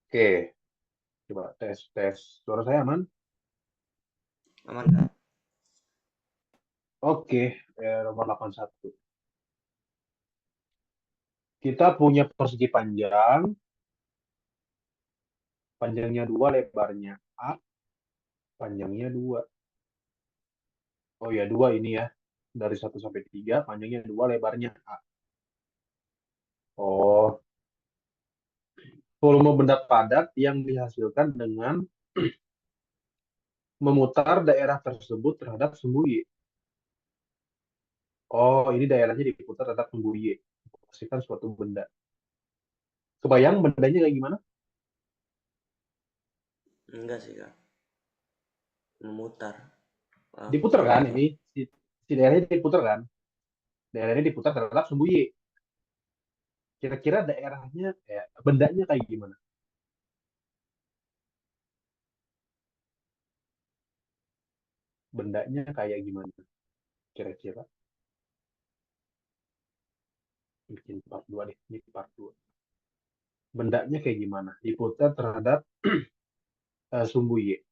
Oke, coba tes tes. Suara saya aman? Aman Kak? Oke, nomor 81. Kita punya persegi panjang, panjangnya 2, lebarnya A, panjangnya 2. Oh ya, 2 ini ya. Dari 1 sampai 3, panjangnya 2, lebarnya A. Oh, volume benda padat yang dihasilkan dengan memutar daerah tersebut terhadap sumbu Y. Oh, ini daerahnya diputar terhadap sumbu Y. Pastikan suatu benda. Kebayang bendanya kayak gimana? Enggak sih Kak, memutar. Diputar Kurang kan apa? ini? Si daerahnya diputar kan? Daerahnya diputar terhadap sumbu Y. Kira-kira daerahnya, bendanya kayak gimana? Bendanya kayak gimana? Kira-kira bikin part 2 deh. Ini part 2. Bendanya kayak gimana? Diputar terhadap sumbu Y.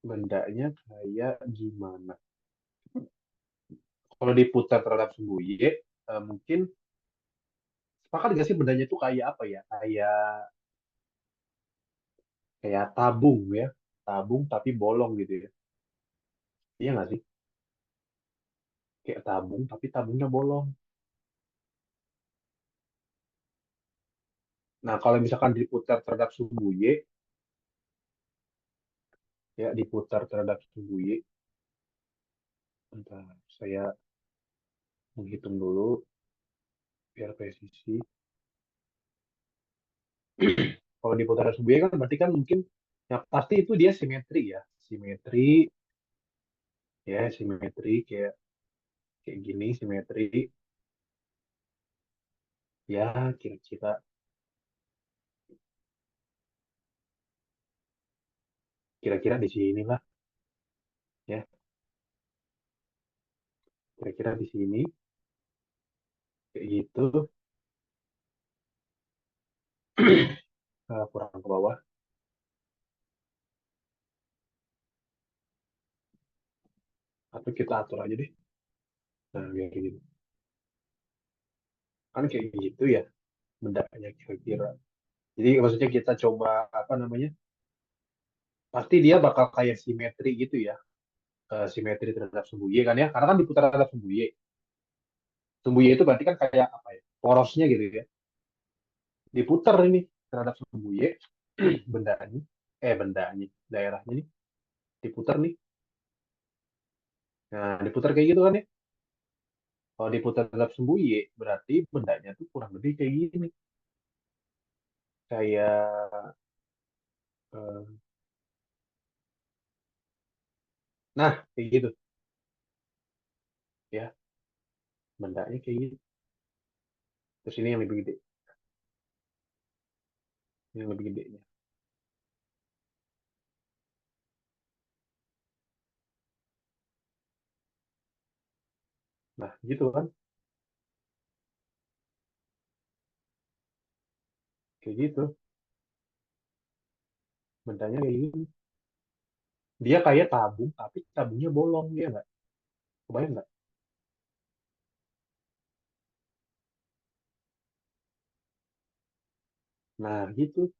Bendanya kayak gimana? Kalau diputar terhadap sumbu Y, mungkin sepakat gak sih bendanya itu kayak apa ya? Kayak tabung ya. Tabung tapi bolong gitu ya. Iya nggak sih? Kayak tabung tapi tabungnya bolong. Nah, kalau misalkan diputar terhadap sumbu Y, ya diputar terhadap sumbu Y, bentar, saya menghitung dulu biar presisi. Kalau diputar terhadap sumbu Y kan berarti kan mungkin ya pasti itu dia simetri ya. Simetri ya, simetri kayak kayak gini simetri. Ya, kira-kira kira-kira di sini lah ya. Kira-kira di sini kayak gitu. Kurang ke bawah atau kita atur aja deh. Nah, biar kayak gitu. Kan kayak gitu ya bendanya kira-kira. Jadi maksudnya kita coba apa namanya? Pasti dia bakal kayak simetri gitu ya. Simetri terhadap sumbu Y kan ya. Karena kan diputar terhadap sumbu Y. Sumbu Y itu berarti kan kayak apa ya? Porosnya gitu ya. Diputar ini terhadap sumbu Y, bendanya, bendanya, daerahnya nih, diputar nih. Nah, diputar kayak gitu kan ya. Kalau diputar terhadap sumbu Y, berarti bendanya tuh kurang lebih kayak gini. Kayak, eh, nah, kayak gitu. Ya, bendanya kayak gitu. Terus ini yang lebih gede. Yang lebih gedenya. Nah, gitu kan. Kayak gitu. Bendanya kayak gini. Dia kayak tabung, tapi tabungnya bolong. Ya nggak? Kebayang nggak? Nah, gitu.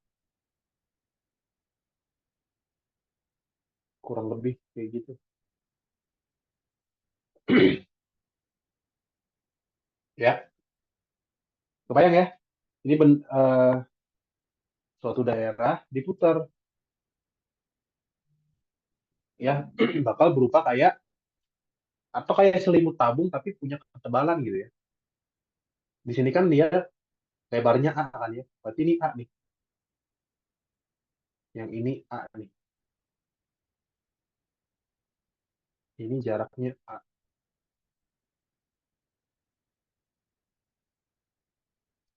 Kurang lebih kayak gitu. Ya, kebayang ya? Ini suatu daerah diputar ya bakal berupa kayak atau kayak selimut tabung tapi punya ketebalan gitu ya. Di sini kan dia lebarnya A kan ya. Berarti ini A nih. Yang ini A nih. Ini jaraknya A.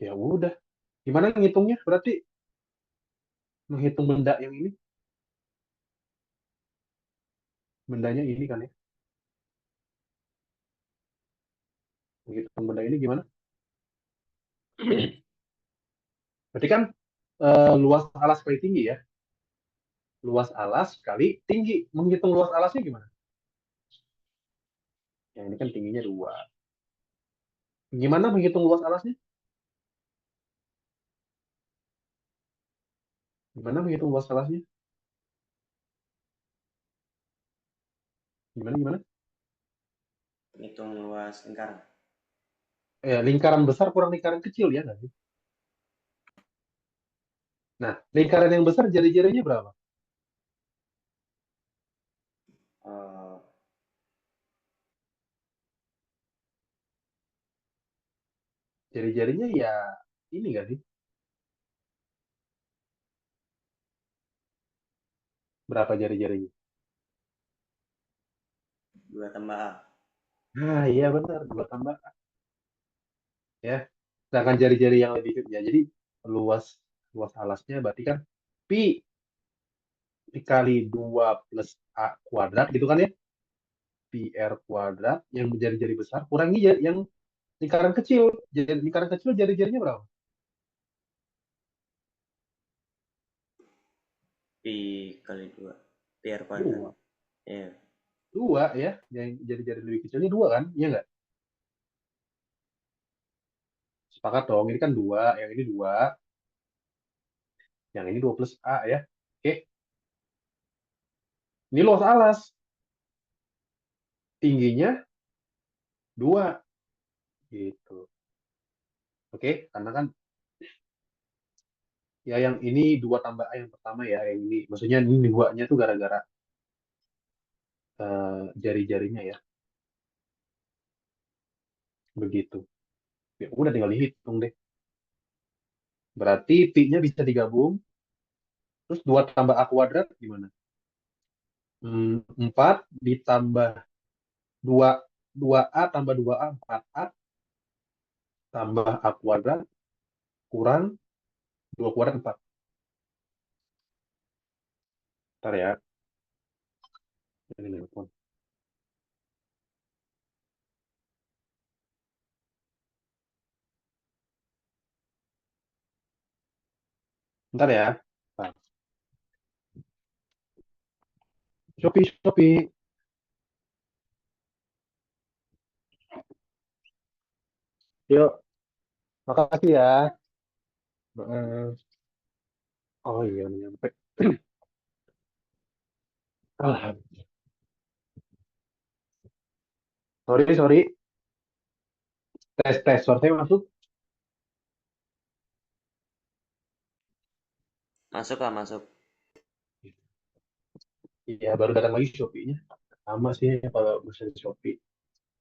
Ya udah. Gimana ngitungnya? Berarti menghitung benda yang ini, bendanya ini kan ya. benda ini gimana? Berarti kan luas alas kali tinggi ya. Luas alas kali tinggi. Menghitung luas alasnya gimana? Yang ini kan tingginya 2. Gimana menghitung luas alasnya? Gimana menghitung luas alasnya? Gimana, gimana? Hitung luas lingkaran. Lingkaran besar kurang lingkaran kecil ya nggak sih? Nah, lingkaran yang besar jari-jarinya berapa? Eh, Jari-jarinya ya ini nggak sih? Berapa jari-jarinya? 2 tambah A. Nah, iya benar, 2 tambah ya. Sedangkan jari-jari yang lebih ya, jadi luas luas alasnya berarti kan pi dikali 2 plus a kuadrat gitu kan ya? Pi r kuadrat yang jari-jari besar kurangi yang lingkaran kecil. Jadi lingkaran kecil jari-jarinya berapa? Pi kali 2. Pi R kuadrat. 2. Iya. 2 ya. Yang jari-jari lebih kecilnya 2 kan? Iya nggak? Sepakat dong. Ini kan 2, yang ini 2, yang ini 2 plus a ya. Oke. Ini luas alas. Tingginya 2 gitu. Oke, karena kan ya yang ini 2 tambah A yang pertama ya, yang ini maksudnya ini 2-nya tuh gara-gara jari-jarinya ya, begitu. Ya udah tinggal dihitung deh. Berarti pi-nya bisa digabung, terus 2 tambah A kuadrat gimana? 4 ditambah 2 2A tambah 2A 4A tambah A kuadrat kurang 2 kuadrat 4. Ntar ya, ini nelpon. Ntar ya. Nah, Shopee, Shopee. Yuk, makasih ya. Heeh. Oh iya, udah nyampe. Alhamdulillah. Sorry, sorry. Tes, tes. Suara saya masuk? Masuk lah, masuk. Iya, baru datang lagi Shopee-nya. Sama sih kalau mesin Shopee.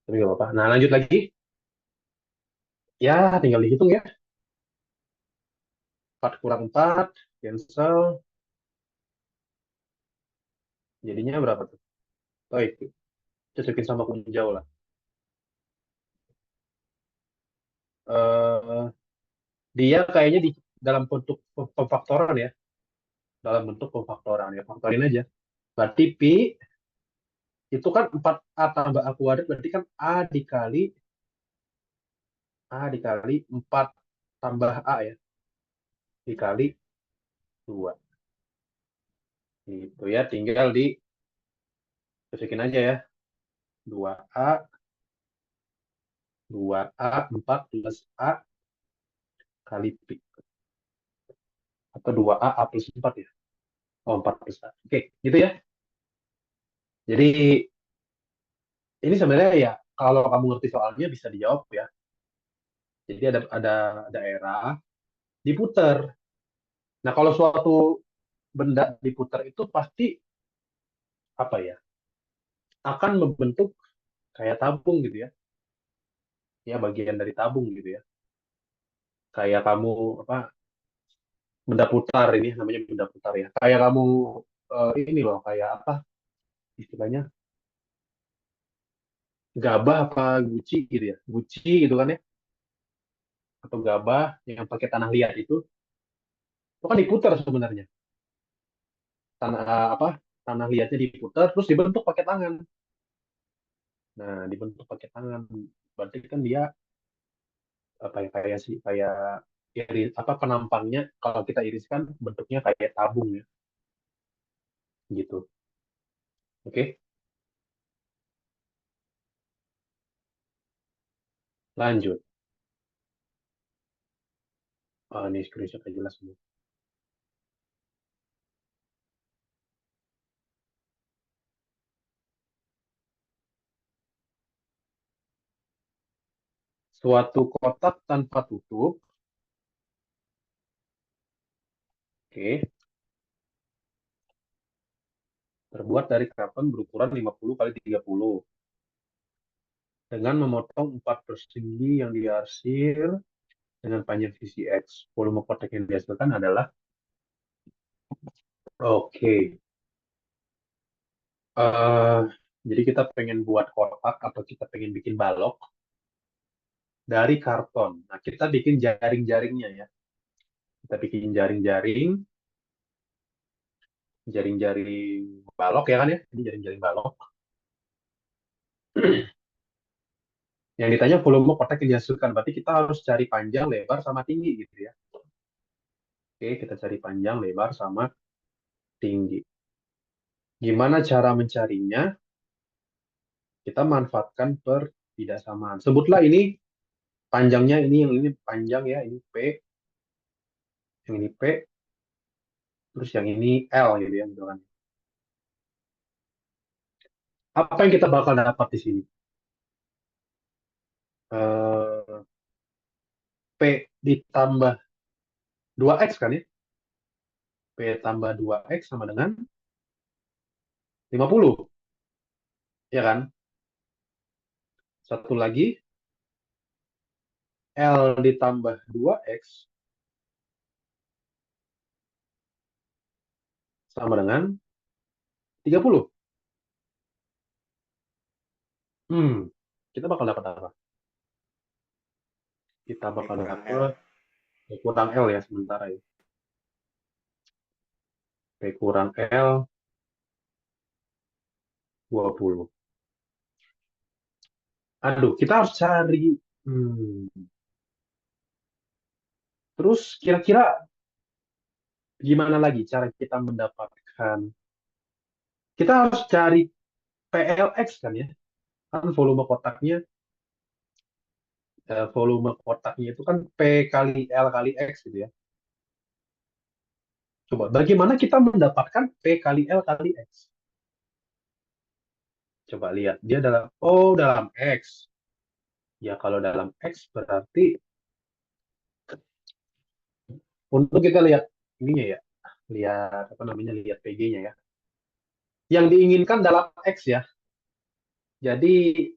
Tapi nggak apa-apa. Nah, lanjut lagi. Ya, tinggal dihitung ya. 4 kurang 4, cancel. Jadinya berapa tuh? Oh, itu. Cocokin sama kunjau lah. Eh, dia kayaknya di dalam bentuk pemfaktoran ya. Dalam bentuk pemfaktoran ya. Faktorin aja. Berarti Pi itu kan 4A tambah A kuadrat. Berarti kan A dikali 4 tambah A ya. Dikali 2. Itu ya. Tinggal di cocokin aja ya. 2A 2A 4 plus A kali Pi. Atau 2A A plus 4 ya. Oh, 4 plus A. Oke, gitu ya. Jadi ini sebenarnya ya kalau kamu ngerti soalnya bisa dijawab ya. Jadi ada daerah diputar. Nah, kalau suatu benda diputar itu pasti apa ya? Akan membentuk kayak tabung gitu ya. Ya, bagian dari tabung gitu ya. Kayak kamu apa benda putar ini namanya benda putar ya. Kayak kamu ini loh kayak apa istilahnya gabah apa guci gitu ya. Guci gitu kan ya atau gabah yang pakai tanah liat itu kan diputar sebenarnya. Tanah apa tanah liatnya diputar terus dibentuk pakai tangan. Nah, dibentuk pakai tangan. Berarti kan dia apa ya, kayak sih kayak iris apa penampangnya kalau kita iriskan bentuknya kayak tabung ya gitu. Oke, lanjut. Ini screenshot aja jelas semua. Suatu kotak tanpa tutup, oke, terbuat dari karton berukuran 50 kali 30 dengan memotong 4 persegi yang diarsir dengan panjang sisi X. Volume kotak yang dihasilkan adalah oke. eh jadi kita pengen buat kotak atau kita pengen bikin balok dari karton. Nah, kita bikin jaring-jaringnya ya. Kita bikin jaring-jaring balok ya kan ya. Ini jaring-jaring balok. Yang ditanya volume kotak yang dihasilkan. Berarti kita harus cari panjang, lebar, sama tinggi gitu ya. Oke, kita cari panjang, lebar, sama tinggi. Gimana cara mencarinya? Kita manfaatkan pertidaksamaan. Sebutlah ini panjangnya, ini yang ini panjang ya, ini P, yang ini P, terus yang ini L gitu ya. Gitu kan. Apa yang kita bakal dapat di sini? Eh, P ditambah 2X kan ya? P tambah 2X sama dengan 50, ya kan? Satu lagi, L ditambah 2X sama dengan 30. Hmm, kita bakal dapat apa? Kita P bakal kurang L. dapat kurang L ya sementara ya. P kurang L 20. Aduh, kita harus cari. Hmm. Terus kira-kira gimana lagi cara kita mendapatkan? Kita harus cari PLX kan ya? Kan volume kotaknya itu kan P kali L kali X gitu ya. Coba, bagaimana kita mendapatkan P kali L kali X? Coba lihat, dia dalam X. Ya, kalau dalam X berarti untuk kita lihat ininya ya, lihat apa namanya, lihat PG-nya ya. Yang diinginkan dalam X ya. Jadi,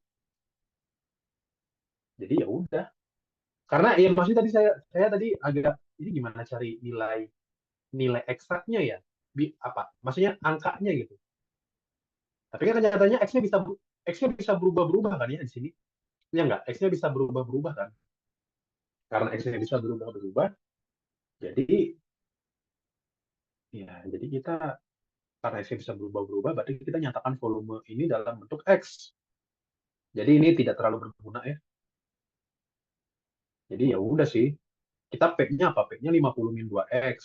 ya udah. Karena ya maksudnya tadi saya tadi agak ini gimana cari nilai nilai eksaknya ya. Apa? Maksudnya angkanya gitu. Tapi kan nyatanya X-nya bisa berubah-berubah kan ya di sini. Ya enggak, X-nya bisa berubah-berubah kan. Karena X-nya bisa berubah-berubah, jadi jadi kita karena X-nya bisa berubah-berubah, berarti kita nyatakan volume ini dalam bentuk X. Jadi ini tidak terlalu berguna ya. Jadi ya udah sih. Kita P-nya apa? P-nya 50 min 2X.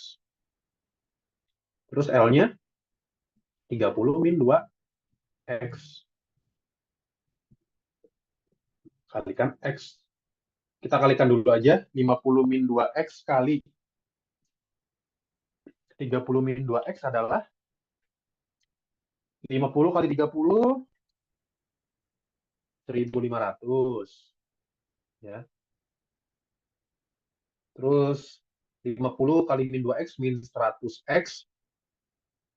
Terus L-nya 30 min 2X. Kalikan X. Kita kalikan dulu aja. 50 min 2X kali 30 min 2X adalah 50 kali 30, 1.500. Ya. Terus 50 kali min 2X min 100X.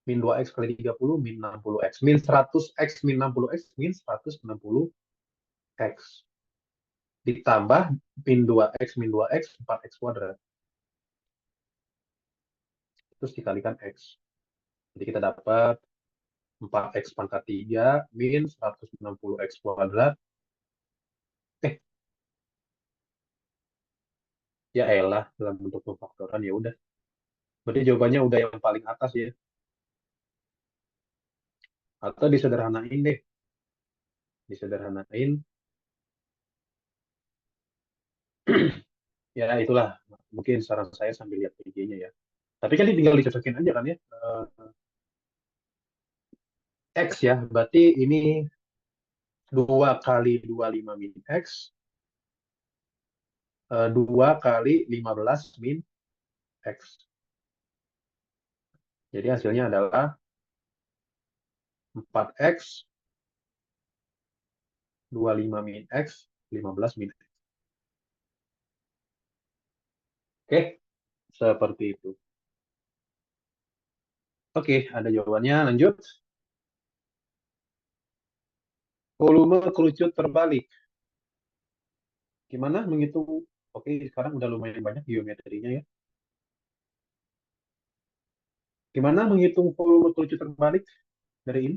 Min 2X kali 30 min 60X. Min 100X min 60X min 160X. Ditambah min 2X min 2X 4X kuadrat. Terus dikalikan X. Jadi kita dapat 4X pangkat 3 min 160X kuadrat. Eh, ya elah dalam bentuk pemfaktoran ya udah. Berarti jawabannya udah yang paling atas ya. Atau disederhanain deh. Disederhanain Ya itulah mungkin saran saya sambil lihat PG-nya ya. Tapi kan tinggal dicocokin aja kan ya. X ya, berarti ini 2 kali 25 min X, 2 kali 15 min X. Jadi hasilnya adalah 4X, 25 min X, 15 min X. Oke, seperti itu. Oke, ada jawabannya. Lanjut. Volume kerucut terbalik. Gimana menghitung? Oke, sekarang udah lumayan banyak geometrinya ya. Gimana menghitung volume kerucut terbalik dari ini?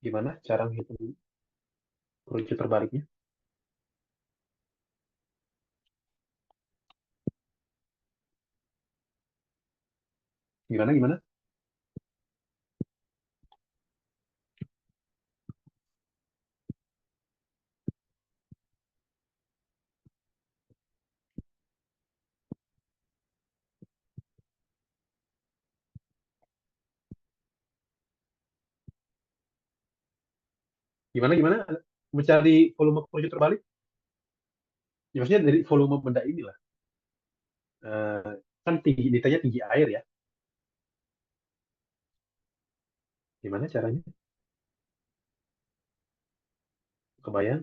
Gimana cara menghitung kerucut terbaliknya? Gimana, gimana? Gimana, gimana? Mencari volume kerucut terbalik? Ya, maksudnya dari volume benda inilah. Eh, kan tinggi, ditanya tinggi air ya. Gimana caranya? Kebayang?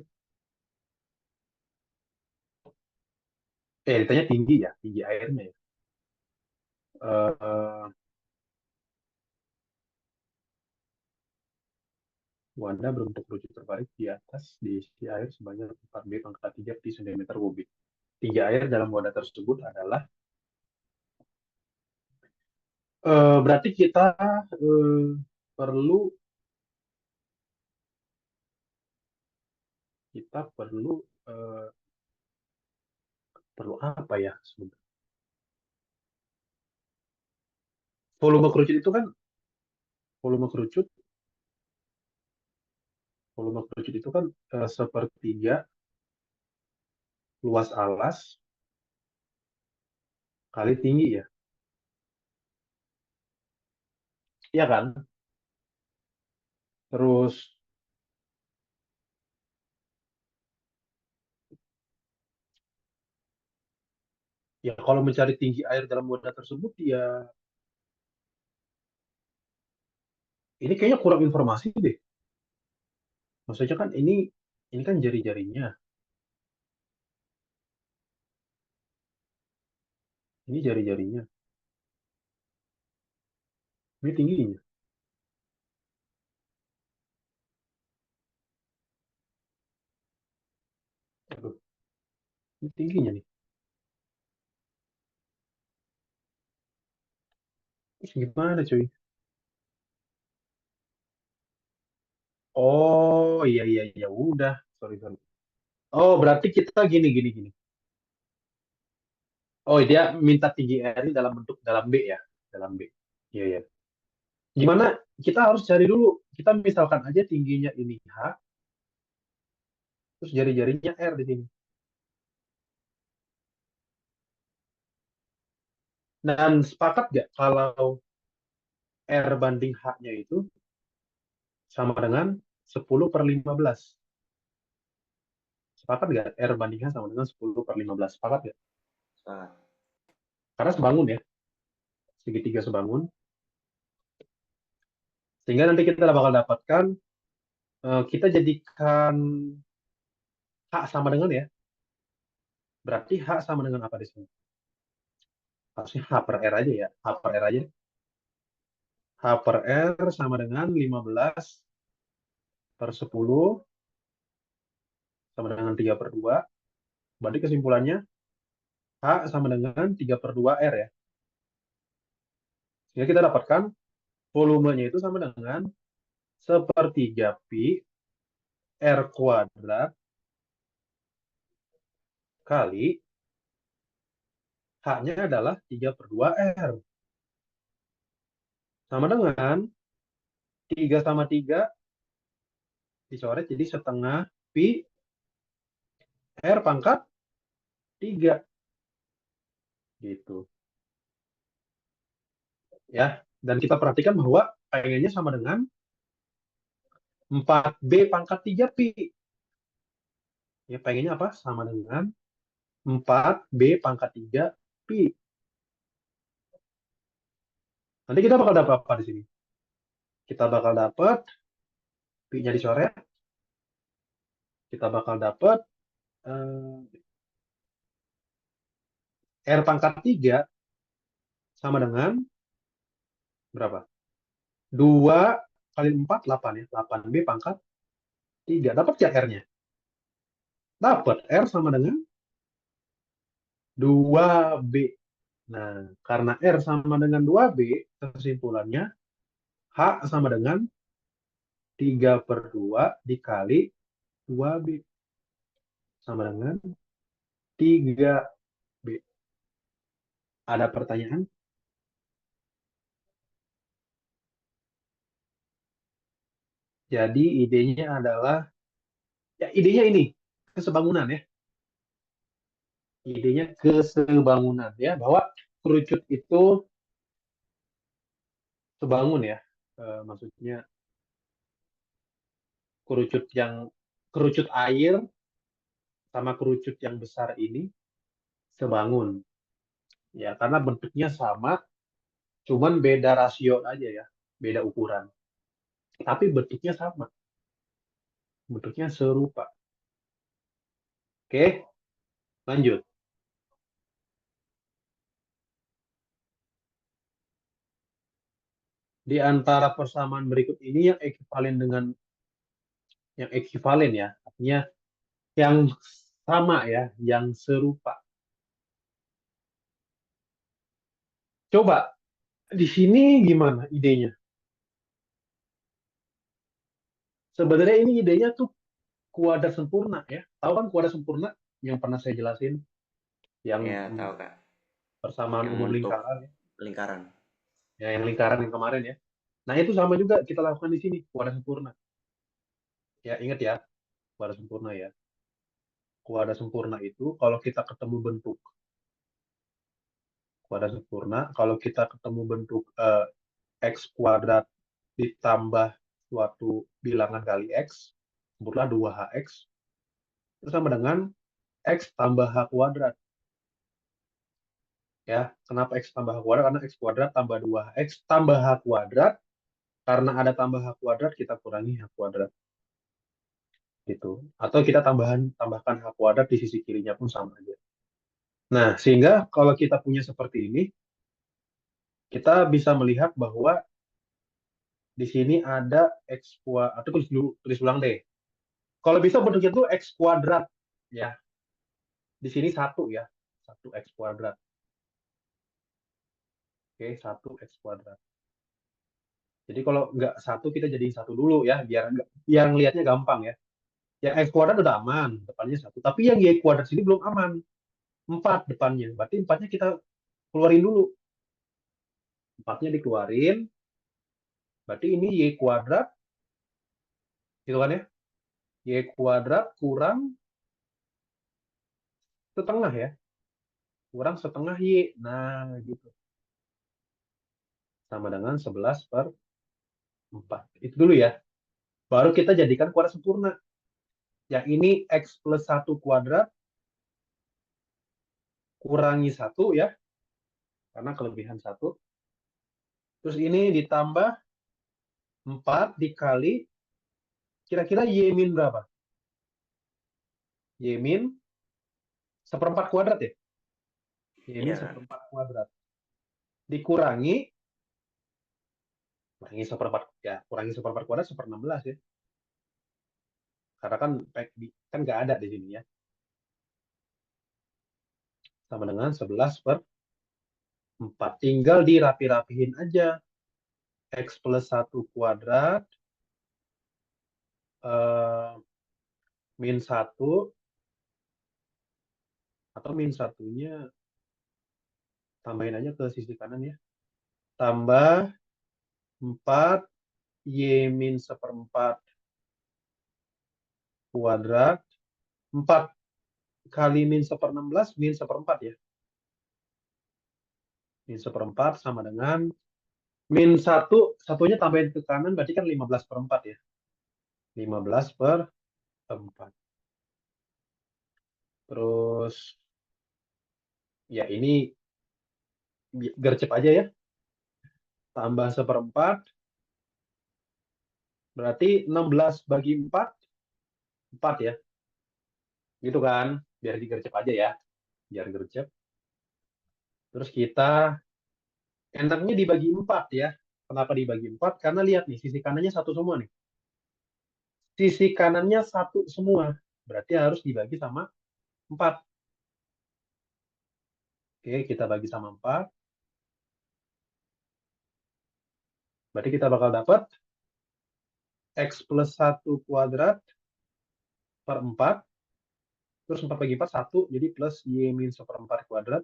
Ditanya tinggi ya, tinggi airnya ya. Eh, Wadah berbentuk kerucut terbalik di atas diisi air sebanyak 4B pangkat 3 pi cm kubik. Tinggi air dalam wadah tersebut adalah berarti eh, perlu kita perlu eh, perlu apa ya sebenarnya? Volume kerucut itu kan volume kerucut volume kerucut itu kan sepertiga luas alas kali tinggi ya. Iya kan? Terus ya kalau mencari tinggi air dalam wadah tersebut ya ini kayaknya kurang informasi deh. Maksudnya kan ini kan jari-jarinya, ini jari-jarinya, ini tingginya. Aduh, ini tingginya nih. Terus gimana cuy? Oh iya iya iya udah, sorry sorry. Oh berarti kita gini gini gini. Oh dia minta tinggi air ini dalam bentuk dalam B ya, dalam B. Iya iya. Gimana? Kita harus cari dulu. Kita misalkan aja tingginya ini H, terus jari-jarinya R di sini. Dan sepakat nggak kalau R banding H-nya itu sama dengan 10/15? Sepakat nggak? R banding H sama dengan 10/15. Sepakat nggak? Sepakat. Karena sebangun ya, segitiga sebangun. Sehingga nanti kita bakal dapatkan, kita jadikan H sama dengan ya. Berarti H sama dengan apa di sini? Harusnya H per R aja ya. H per R aja. H per R sama dengan 15 per 10 sama dengan 3 per 2. Berarti kesimpulannya H sama dengan 3 per 2 R ya. Sehingga kita dapatkan volumenya itu sama dengan sepertiga pi R kuadrat kali H-nya adalah 3 per 2 R. Sama dengan 3 sama 3 Dicoret jadi setengah pi R pangkat 3. Gitu. Ya. Dan kita perhatikan bahwa pengennya sama dengan 4B pangkat 3 pi. Ya, pengennya apa? Sama dengan 4B pangkat 3 pi. Nanti kita bakal dapat apa di sini? Kita bakal dapat pi-nya dicoret. Kita bakal dapat R pangkat 3 sama dengan berapa? 2 kali 4, 8 ya. 8B pangkat 3. Dapat ya R-nya? Dapat. R sama dengan 2B. Nah, karena R sama dengan 2B, kesimpulannya H sama dengan 3/2 dikali 2B. Sama dengan 3B. Ada pertanyaan? Jadi idenya adalah, ya idenya ini, kesebangunan ya. Idenya kesebangunan ya, bahwa kerucut itu sebangun ya. Maksudnya kerucut air sama kerucut yang besar ini sebangun. Ya, karena bentuknya sama, cuman beda rasio aja ya, beda ukuran. Tapi bentuknya sama, bentuknya serupa. Oke, lanjut. Di antara persamaan berikut ini yang ekivalen ya, artinya yang sama ya, yang serupa. Coba di sini gimana idenya? Sebenarnya ini idenya tuh kuadrat sempurna ya. Tahu kan kuadrat sempurna yang pernah saya jelasin, yang Ya, tahu Kak. persamaan Yang umum untuk lingkaran ya. lingkaran. Ya, yang lingkaran yang kemarin ya. Nah, itu sama juga kita lakukan di sini, kuadrat sempurna. Ya, ingat ya, kuadrat sempurna ya. Kuadrat sempurna itu kalau kita ketemu bentuk kuadrat sempurna, kalau kita ketemu bentuk x kuadrat ditambah suatu bilangan kali x, sebutlah 2hx, itu sama dengan x tambah h kuadrat. Ya, kenapa x tambah h kuadrat? Karena x kuadrat tambah 2x tambah h kuadrat. Karena ada tambah h kuadrat, kita kurangi h kuadrat. Gitu. Atau kita tambahkan h kuadrat di sisi kirinya pun sama aja. Nah, sehingga kalau kita punya seperti ini, kita bisa melihat bahwa di sini ada x kuadrat, atau tulis ulang deh. Kalau bisa bentuknya itu x kuadrat, ya. Di sini satu ya, satu x kuadrat. Oke, satu x kuadrat. Jadi kalau nggak satu, kita jadiin satu dulu ya, biar ngelihatnya gampang ya. Yang x kuadrat udah aman, depannya satu. Tapi yang y kuadrat sini belum aman, 4 depannya. Berarti 4-nya kita keluarin dulu. 4-nya dikeluarin, berarti ini y kuadrat, gitu kan ya. Y kuadrat kurang setengah ya. Kurang setengah y. Nah, gitu. Sama dengan 11/4. Itu dulu ya. Baru kita jadikan kuadrat sempurna. Yang ini x plus 1 kuadrat kurangi 1 ya. Karena kelebihan 1. Terus ini ditambah 4 dikali, kira-kira y min berapa? Y min seperempat kuadrat ya. Y min Iya. seperempat kuadrat. Dikurangi, kurangi seperempat kuadrat 1/16 ya. Karena kan nggak ada di sini ya. Sama dengan 11/4. Tinggal dirapi-rapihin aja. X plus 1 kuadrat eh, min 1, atau min satunya tambahin aja ke sisi kanan ya. Tambah 4 y min seperempat kuadrat 4 kali min 1/16 min 1/4 ya. Min 1/4 sama dengan min 1, satunya tambahin ke kanan berarti kan 15/4 ya. 15/4. Terus ya ini gercep aja ya. Tambah 1/4 berarti 16 bagi 4, 4 ya. Gitu kan. Biar digercep aja ya. Biar gercep. Terus kita enaknya dibagi 4 ya. Kenapa dibagi 4? Karena lihat nih, sisi kanannya satu semua nih. Sisi kanannya satu semua. Berarti harus dibagi sama 4. Oke, kita bagi sama 4. Berarti kita bakal dapat X plus 1 kuadrat per 4. Terus 4 bagi 4, 1. Jadi plus Y min 1/4 kuadrat.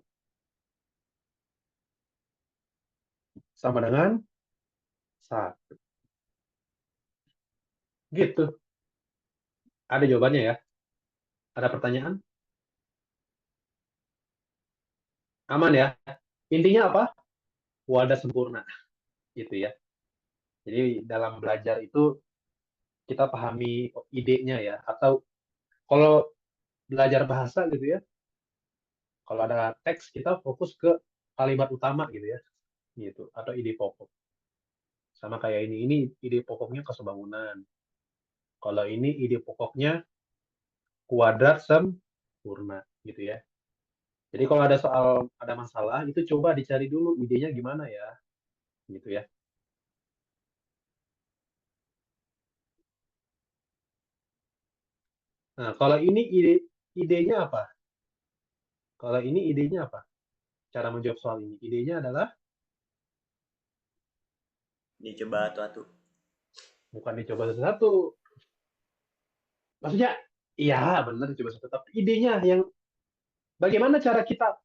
Sama dengan 1. Gitu. Ada jawabannya ya. Ada pertanyaan? Aman ya. Intinya apa? Wadah sempurna. Gitu ya. Jadi dalam belajar itu kita pahami idenya ya. Atau kalau belajar bahasa gitu ya. Kalau ada teks kita fokus ke kalimat utama gitu ya. Gitu. Atau ide pokok. Sama kayak ini ide pokoknya kesebangunan. Kalau ini ide pokoknya kuadrat sempurna gitu ya. Jadi kalau ada soal ada masalah itu coba dicari dulu idenya gimana ya, gitu ya. Nah kalau ini idenya apa? Kalau ini idenya apa? Cara menjawab soal ini. Idenya adalah Dicoba atu-atu. bukan dicoba satu-satu. Maksudnya, iya benar dicoba satu. Tapi idenya yang bagaimana cara kita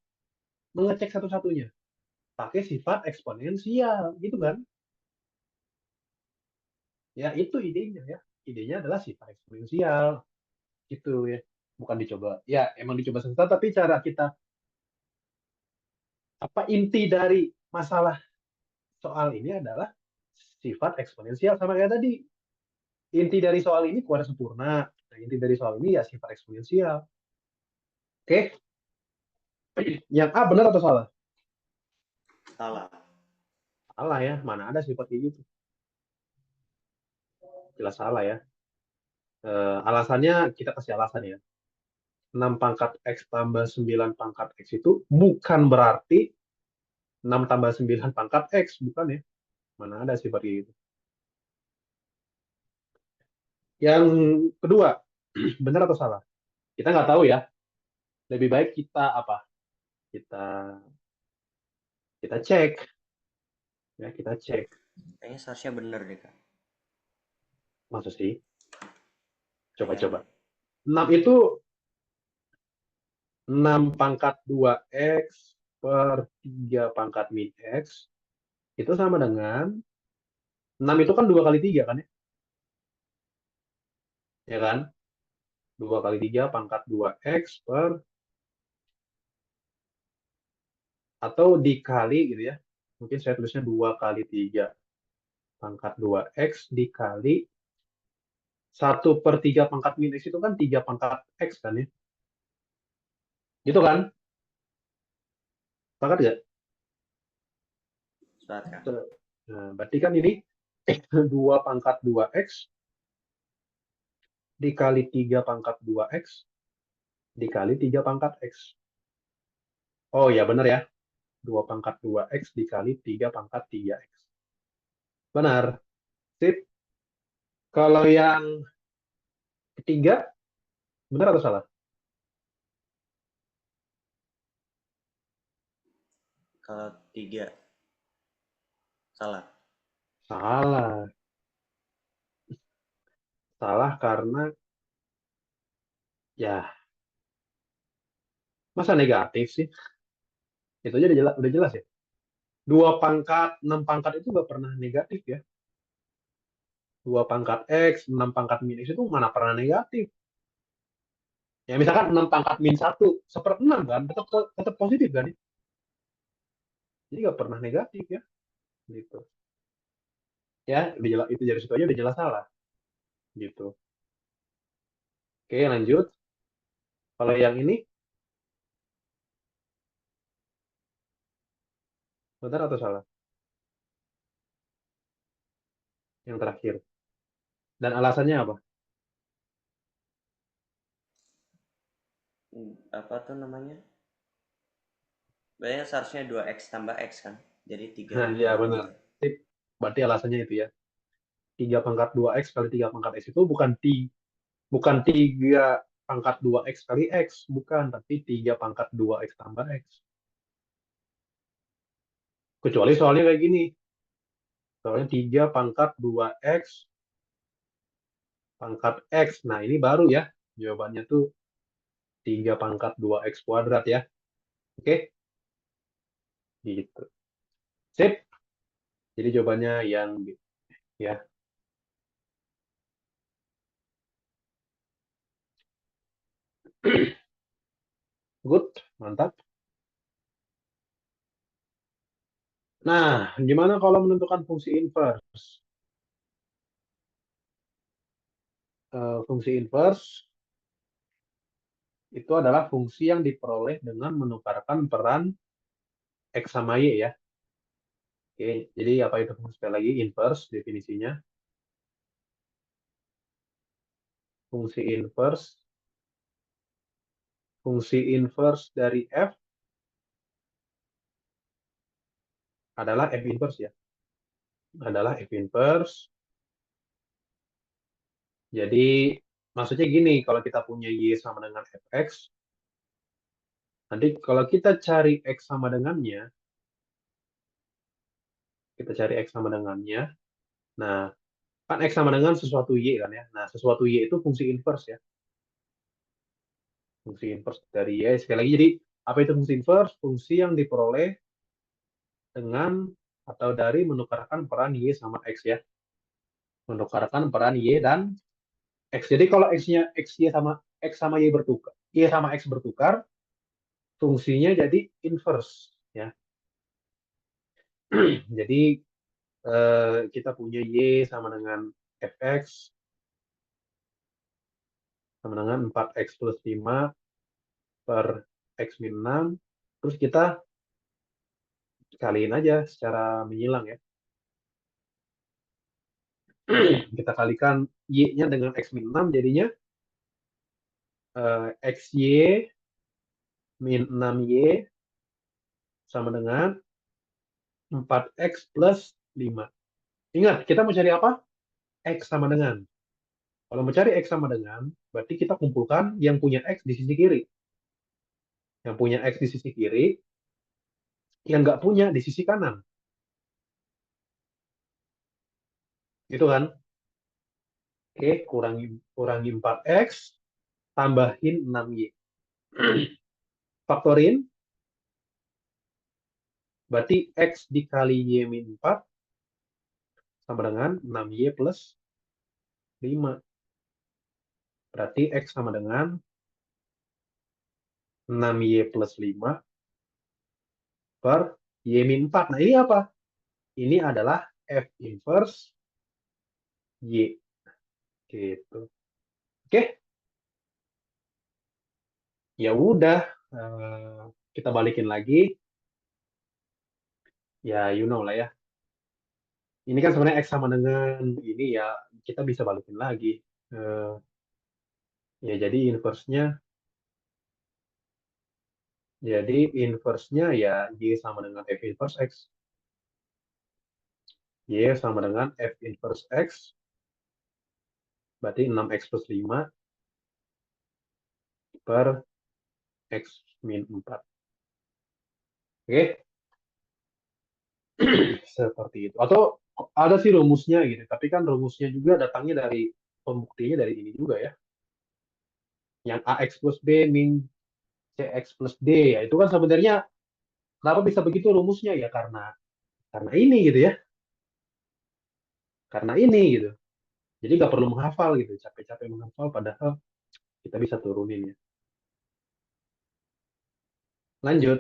mengecek satu-satunya? Pakai sifat eksponensial, gitu kan? Ya itu idenya ya. Idenya adalah sifat eksponensial, gitu ya. Bukan dicoba. Ya emang dicoba satu-satu, tapi cara kita apa inti dari masalah soal ini adalah sifat eksponensial sama kayak tadi. Inti dari soal ini kuadrat sempurna. Nah, inti dari soal ini ya sifat eksponensial. Oke, yang A benar atau salah? Salah. Salah ya, mana ada sifat kayak gitu. Jelas salah ya. Alasannya kita kasih alasan ya. 6 pangkat X tambah 9 pangkat X itu bukan berarti 6 tambah 9 pangkat X. Bukan ya. Mana ada sifat kayak gitu. Yang kedua, benar atau salah? Kita nggak tahu ya. Lebih baik kita apa? Kita kita cek ya, kita cek. Kayaknya seharusnya bener deh, Kak. Masa sih? Kayaknya Coba-coba. 6 itu 6 pangkat 2X per 3 pangkat min X itu sama dengan 6 itu kan 2 kali 3 kan ya? Ya kan? 2 kali 3 pangkat 2X per atau dikali gitu ya. Mungkin saya tulisnya 2 kali 3 pangkat 2X dikali 1/3 pangkat min X itu kan 3 pangkat X kan ya? Gitu kan? Pangkat nggak? surat, Kak. Nah, berarti kan ini 2 pangkat 2X dikali 3 pangkat 2X dikali 3 pangkat X. Oh ya benar ya. 2 pangkat 2X dikali 3 pangkat 3X. Benar. Sip. Kalau yang ketiga, benar atau salah? Kalau 3 salah. Salah. Salah karena ya masa negatif sih? Itu aja udah jelas ya. 2 pangkat, 6 pangkat itu nggak pernah negatif ya. 2 pangkat X, 6 pangkat min X itu mana pernah negatif. Ya misalkan 6 pangkat min 1, 1/6 kan, tetap positif kan. Jadi nggak pernah negatif ya. Gitu. Ya, udah jelas, itu dari situ aja udah jelas salah. Gitu. Oke, lanjut. Kalau yang ini, benar atau salah? Yang terakhir. Dan alasannya apa? Apa tuh namanya? Berarti seharusnya 2x tambah x kan? Jadi 3 Nah, ya tambah benar. 3. Tip. Berarti alasannya itu ya. 3 pangkat 2x kali 3 pangkat x itu bukan 3 pangkat 2x kali x. Bukan, tapi 3 pangkat 2x tambah x. Kecuali soalnya kayak gini. Soalnya 3 pangkat 2x pangkat x. Nah, ini baru ya. Jawabannya tuh 3 pangkat 2x kuadrat ya. Oke? Gitu. Sip. Jadi jawabannya yang ya. Good. Mantap. Nah, gimana kalau menentukan fungsi inverse? Fungsi inverse itu adalah fungsi yang diperoleh dengan menukarkan peran X sama Y ya. Oke, jadi apa itu fungsi sekali lagi? Inverse definisinya. Fungsi inverse. Fungsi inverse dari F adalah F inverse ya. Adalah F inverse. Jadi maksudnya gini, kalau kita punya Y sama dengan Fx, nanti kalau kita cari X sama dengannya, kita cari X sama dengannya, nah kan X sama dengan sesuatu Y kan ya. Nah, sesuatu Y itu fungsi inverse ya. Fungsi inverse dari Y. Sekali lagi, jadi apa itu fungsi inverse? Fungsi yang diperoleh dengan atau dari menukarkan peran Y sama X ya. Menukarkan peran Y dan X. Jadi kalau X sama Y bertukar, Y sama X bertukar, fungsinya jadi inverse ya. Jadi kita punya Y sama dengan Fx sama dengan 4x plus 5 per x min 6. Terus kita kaliin aja secara menyilang ya. Kita kalikan Y-nya dengan X min 6 jadinya XY min 6Y sama dengan 4X plus 5. Ingat, kita mau cari apa? X sama dengan. Kalau mau cari X sama dengan, berarti kita kumpulkan yang punya X di sisi kiri. Yang punya X di sisi kiri, yang nggak punya di sisi kanan. Gitu kan? Oke, kurangi 4X, tambahin 6Y. Faktorin, berarti X dikali Y min 4 sama dengan 6Y plus 5. Berarti X sama dengan 6Y plus 5 per Y min 4. Nah, ini apa? Ini adalah F inverse Y. Gitu. Oke, ya udah. Kita balikin lagi. Ya, you know lah ya. Ini kan sebenarnya X sama dengan ini ya. Kita bisa balikin lagi. Eh, ya, jadi inverse-nya ya Y sama dengan F inverse X. Y sama dengan F inverse X. Berarti 6X plus 5 per X min 4. Oke, seperti itu. Atau ada sih rumusnya gitu. Tapi kan rumusnya juga datangnya dari pembuktinya dari ini juga ya. Yang AX plus B min CX plus D ya. Itu kan sebenarnya kenapa bisa begitu rumusnya ya karena ini gitu ya. Karena ini gitu. Jadi nggak perlu menghafal gitu. Capek-capek menghafal padahal kita bisa turunin ya. Lanjut.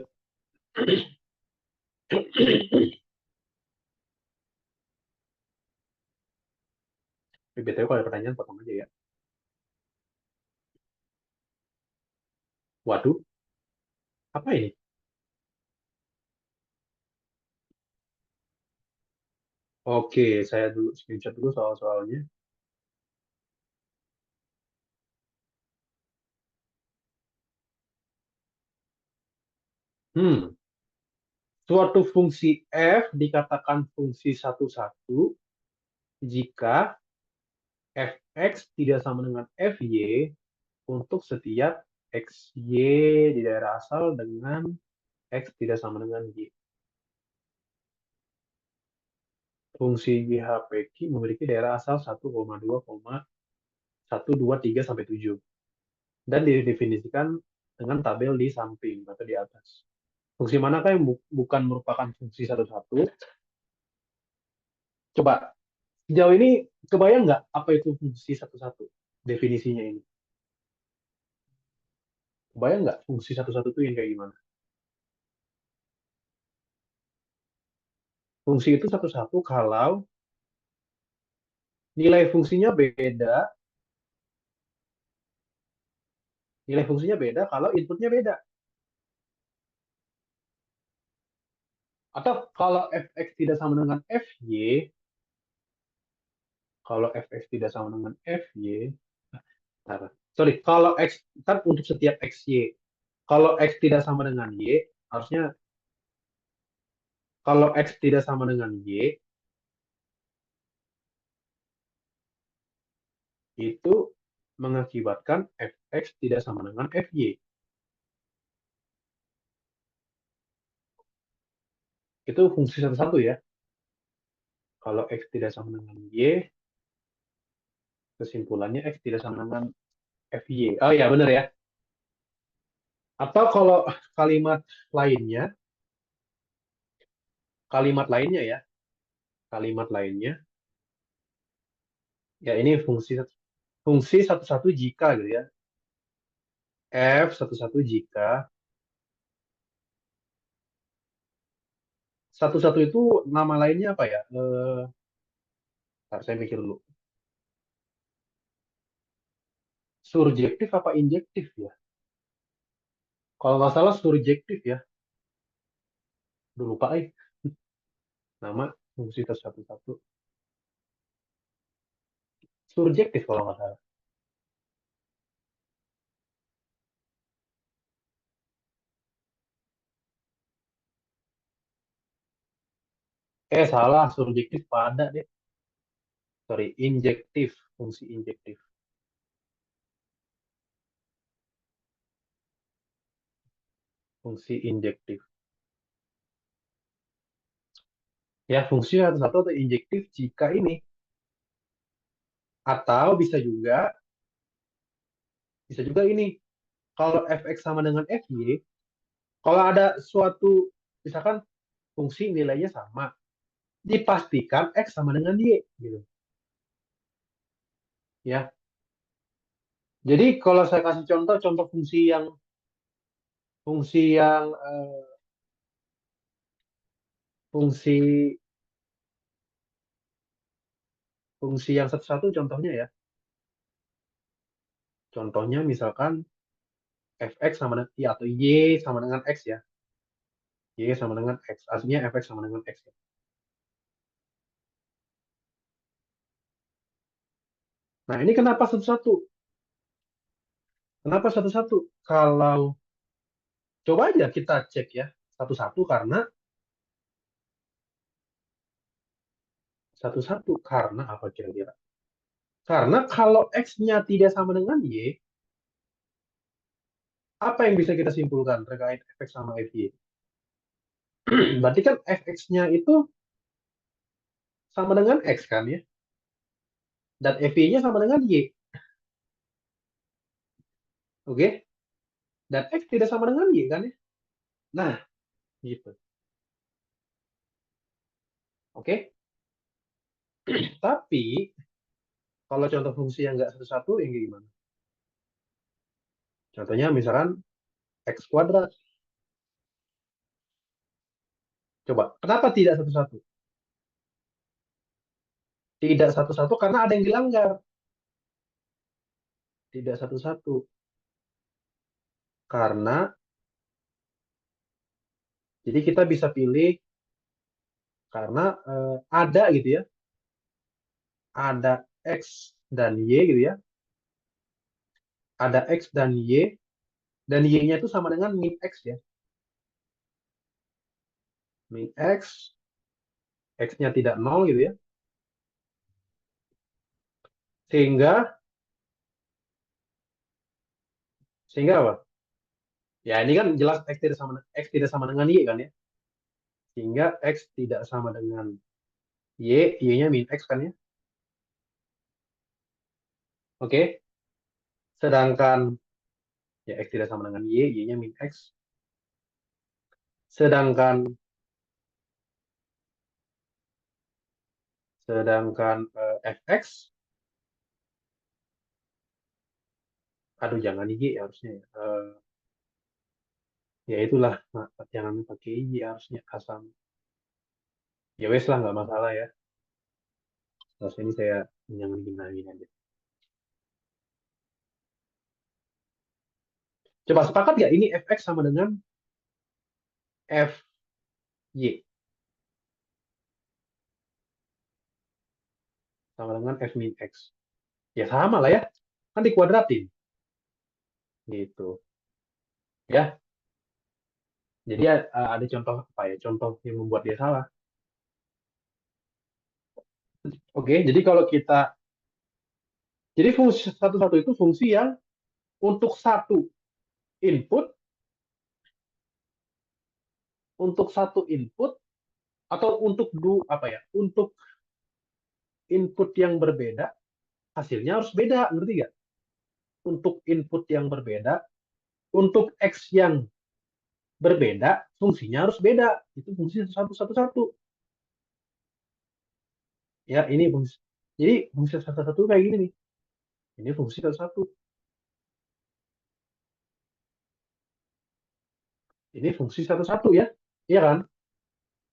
BTW kalau ada pertanyaan potong aja ya. Waduh, apa ini? Oke, saya dulu screenshot dulu soal-soalnya. Hmm, suatu fungsi f dikatakan fungsi satu-satu jika fx tidak sama dengan fy untuk setiap xy di daerah asal dengan x tidak sama dengan y. Fungsi YHPQ memiliki daerah asal 1,2,123 sampai 7 dan didefinisikan dengan tabel di samping atau di atas. Fungsi manakah yang bukan merupakan fungsi satu-satu? Coba, sejauh ini kebayang nggak apa itu fungsi satu-satu? Definisinya ini. Kebayang nggak fungsi satu-satu itu yang kayak gimana? Fungsi itu satu-satu kalau nilai fungsinya beda, nilai fungsinya beda kalau inputnya beda. Atau kalau fx tidak sama dengan fy, kalau fx tidak sama dengan fy, sorry, kalau x kan untuk setiap xy, kalau x tidak sama dengan y, harusnya kalau x tidak sama dengan y, itu mengakibatkan fx tidak sama dengan fy. Itu fungsi satu-satu ya. Kalau x tidak sama dengan y, kesimpulannya x tidak sama dengan fy. Oh ya, benar ya. Atau kalau kalimat lainnya, kalimat lainnya ya, kalimat lainnya, ya ini fungsi satu-satu jika gitu ya. F satu-satu jika satu-satu itu nama lainnya apa ya? Ntar saya mikir dulu. Surjektif apa injektif ya? Kalau nggak salah surjektif ya. Dulu lupa nama fungsi satu-satu. Surjektif kalau nggak salah. Salah, surjektif pada deh. Sorry, injektif, fungsi injektif. Fungsi injektif. Ya, fungsi satu-satu atau injektif jika ini. Atau bisa juga ini. Kalau fx sama dengan fy, kalau ada suatu, misalkan fungsi nilainya sama, dipastikan x sama dengan y, gitu. Ya, jadi kalau saya kasih contoh fungsi fungsi yang satu-satu contohnya ya. Contohnya misalkan fx sama dengan y atau y sama dengan x ya. Y sama dengan x. Artinya fx sama dengan x ya. Nah, ini kenapa satu-satu? Kenapa satu-satu? Kalau coba aja kita cek ya satu-satu karena apa kira-kira? Karena kalau x-nya tidak sama dengan y, apa yang bisa kita simpulkan terkait fx sama fy? Berarti kan fx-nya itu sama dengan x kan ya, dan fy-nya sama dengan y, oke? Dan x tidak sama dengan y kan ya. Nah, gitu, oke? Tapi kalau contoh fungsi yang nggak satu-satu, yang gimana? Contohnya misalkan x kuadrat. Coba, kenapa tidak satu-satu? Tidak satu-satu karena ada yang dilanggar. Tidak satu-satu. Karena, jadi kita bisa pilih karena ada gitu ya. Ada X dan Y gitu ya. Ada X dan Y. Dan Y-nya itu sama dengan min X ya. Min X, X-nya tidak nol gitu ya. Sehingga, sehingga apa? Ya ini kan jelas X tidak sama dengan Y kan ya. Sehingga X tidak sama dengan Y, Y-nya min X kan ya. Oke. Sedangkan ya X tidak sama dengan Y, Y-nya min X. Sedangkan sedangkan fx, aduh jangan Y harusnya ya. Ya itulah, nah, jangan pakai Y harusnya asam. Ya wes lah nggak masalah ya. Terus ini saya jangan gini aja. Coba sepakat ya ini fx sama dengan fy sama dengan f min x. Ya sama lah ya. Kan dikuadratin gitu. Ya. Jadi ada contoh apa ya? Contoh yang membuat dia salah. Oke, jadi kalau kita jadi fungsi satu-satu itu fungsi yang untuk satu input untuk satu input atau untuk apa ya? Untuk input yang berbeda, hasilnya harus beda, ngerti nggak? Untuk input yang berbeda, untuk X yang berbeda, fungsinya harus beda. Itu fungsi satu-satu. Ya, ini fungsi. Jadi fungsi satu-satu kayak gini nih. Ini fungsi satu-satu. Ini fungsi satu-satu ya. Iya kan?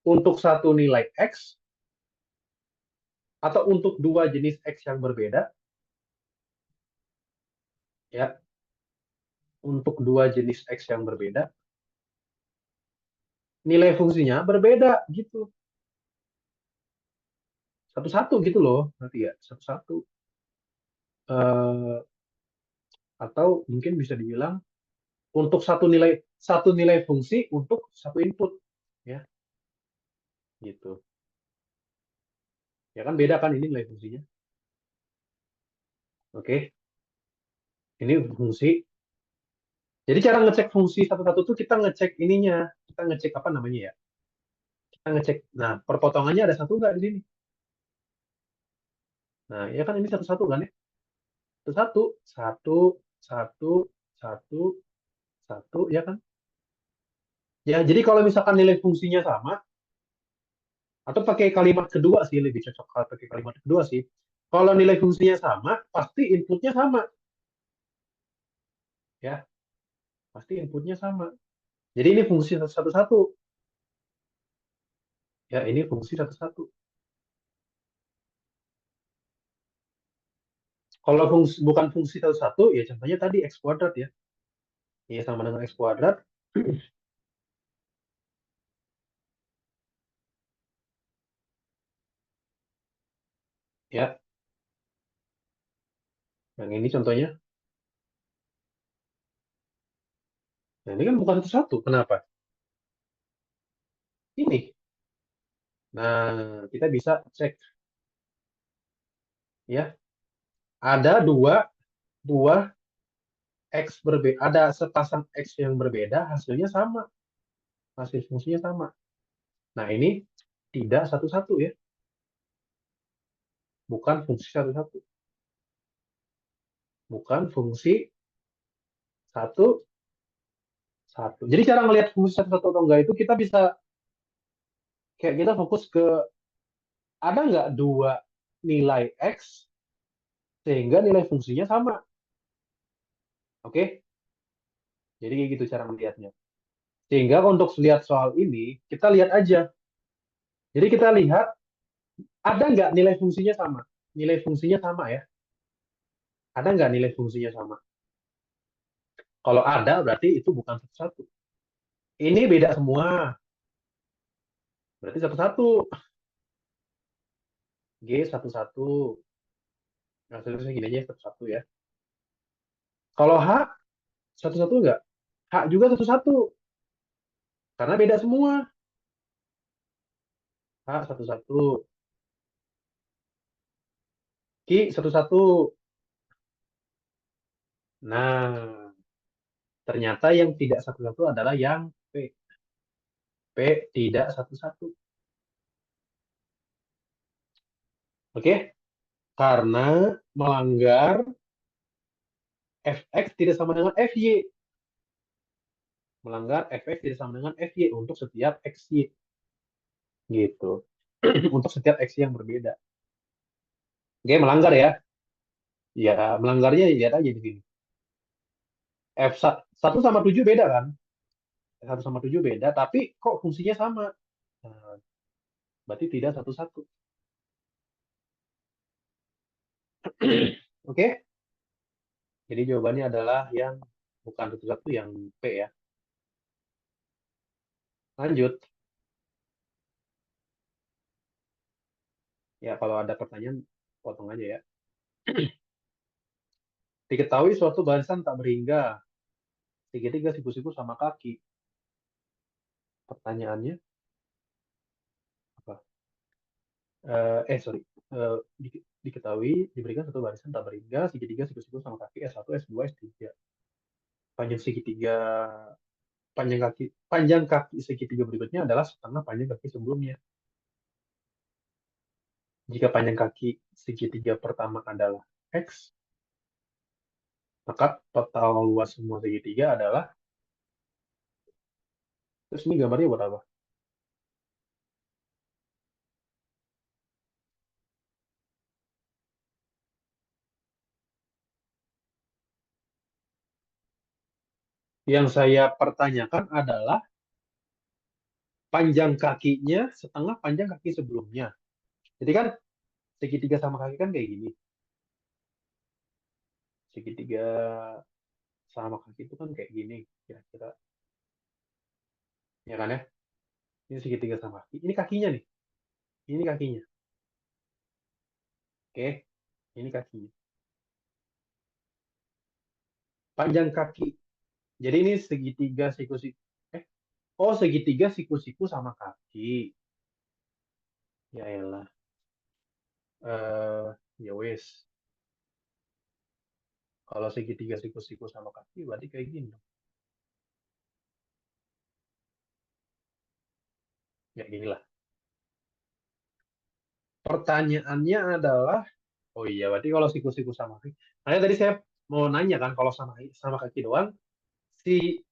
Untuk satu nilai X, atau untuk dua jenis X yang berbeda, ya, untuk dua jenis X yang berbeda, nilai fungsinya berbeda gitu. Satu-satu gitu loh, nanti ya, satu-satu. Eh, atau mungkin bisa dibilang untuk satu nilai fungsi untuk satu input, ya, gitu. Ya kan beda kan ini nilai fungsinya. Oke, ini fungsi. Jadi cara ngecek fungsi satu-satu tuh kita ngecek ininya, kita ngecek apa namanya ya? Kita ngecek. Nah, perpotongannya ada satu nggak di sini? Nah, ya kan ini satu-satu kan ya? Satu-satu, satu, satu, satu, satu, ya kan? Ya, jadi kalau misalkan nilai fungsinya sama, atau pakai kalimat kedua sih, lebih cocok kalau pakai kalimat kedua sih. Kalau nilai fungsinya sama, pasti inputnya sama, ya, pasti inputnya sama. Jadi ini fungsi satu-satu, ya, ini fungsi satu-satu. Kalau bukan fungsi satu-satu, ya contohnya tadi x kuadrat ya, ya sama dengan x kuadrat, ya. Yang ini contohnya, nah ini kan bukan satu-satu, kenapa? Ini. Nah, kita bisa cek, ya. Ada dua buah X berbeda, ada sepasang X yang berbeda, hasilnya sama, hasil fungsinya sama. Nah, ini tidak satu-satu ya, bukan fungsi satu-satu, bukan fungsi satu satu. Jadi cara ngelihat fungsi satu-satu atau enggak itu kita bisa kayak kita fokus ke ada nggak dua nilai X sehingga nilai fungsinya sama. Oke? Jadi kayak gitu cara melihatnya. Sehingga untuk lihat soal ini, kita lihat aja. Jadi kita lihat, ada nggak nilai fungsinya sama? Nilai fungsinya sama ya? Ada nggak nilai fungsinya sama? Kalau ada, berarti itu bukan satu-satu. Ini beda semua. Berarti satu-satu. G satu-satu. Nah, terusnya gini aja, satu-satu ya. Kalau H, satu-satu nggak? H juga satu-satu. Karena beda semua. H satu-satu. Q satu-satu. Nah, ternyata yang tidak satu-satu adalah yang P. P tidak satu-satu. Oke? Karena melanggar Fx tidak sama dengan Fy. Melanggar Fx tidak sama dengan Fy untuk setiap Xy. Gitu. Untuk setiap Xy yang berbeda. Oke, melanggar ya. Ya, melanggarnya lihat aja di sini. F1 sama 7 beda kan? 1 sama 7 beda, tapi kok fungsinya sama? Nah, berarti tidak satu-satu. Oke? Jadi jawabannya adalah yang bukan satu-satu, yang P ya. Lanjut. Ya, kalau ada pertanyaan, potong aja ya. Diketahui suatu barisan tak berhingga, segitiga siku-siku sama kaki. Pertanyaannya apa? Sorry. Diketahui diberikan satu barisan tak berhingga, segitiga siku-siku sama kaki S1, S2, S3. Panjang segitiga panjang kaki segitiga berikutnya adalah setengah panjang kaki sebelumnya. Jika panjang kaki segitiga pertama adalah X, maka total luas semua segitiga adalah, terus ini gambarnya buat apa? Yang saya pertanyakan adalah panjang kakinya setengah panjang kaki sebelumnya. Jadi kan segitiga sama kaki kan kayak gini. Segitiga sama kaki itu kan kayak gini, kira-kira. Ya kan ya? Ini segitiga sama kaki. Ini kakinya nih. Ini kakinya. Oke. Ini kakinya. Panjang kaki. Jadi ini segitiga siku-siku. Oh, segitiga siku-siku sama kaki. Ya elah. Ya wes. Kalau segitiga siku-siku sama kaki berarti kayak gini dong. Ya gini lah. Pertanyaannya adalah, oh iya, berarti kalau siku-siku sama kaki. Makanya tadi saya mau nanya kan, kalau sama sama kaki doang, si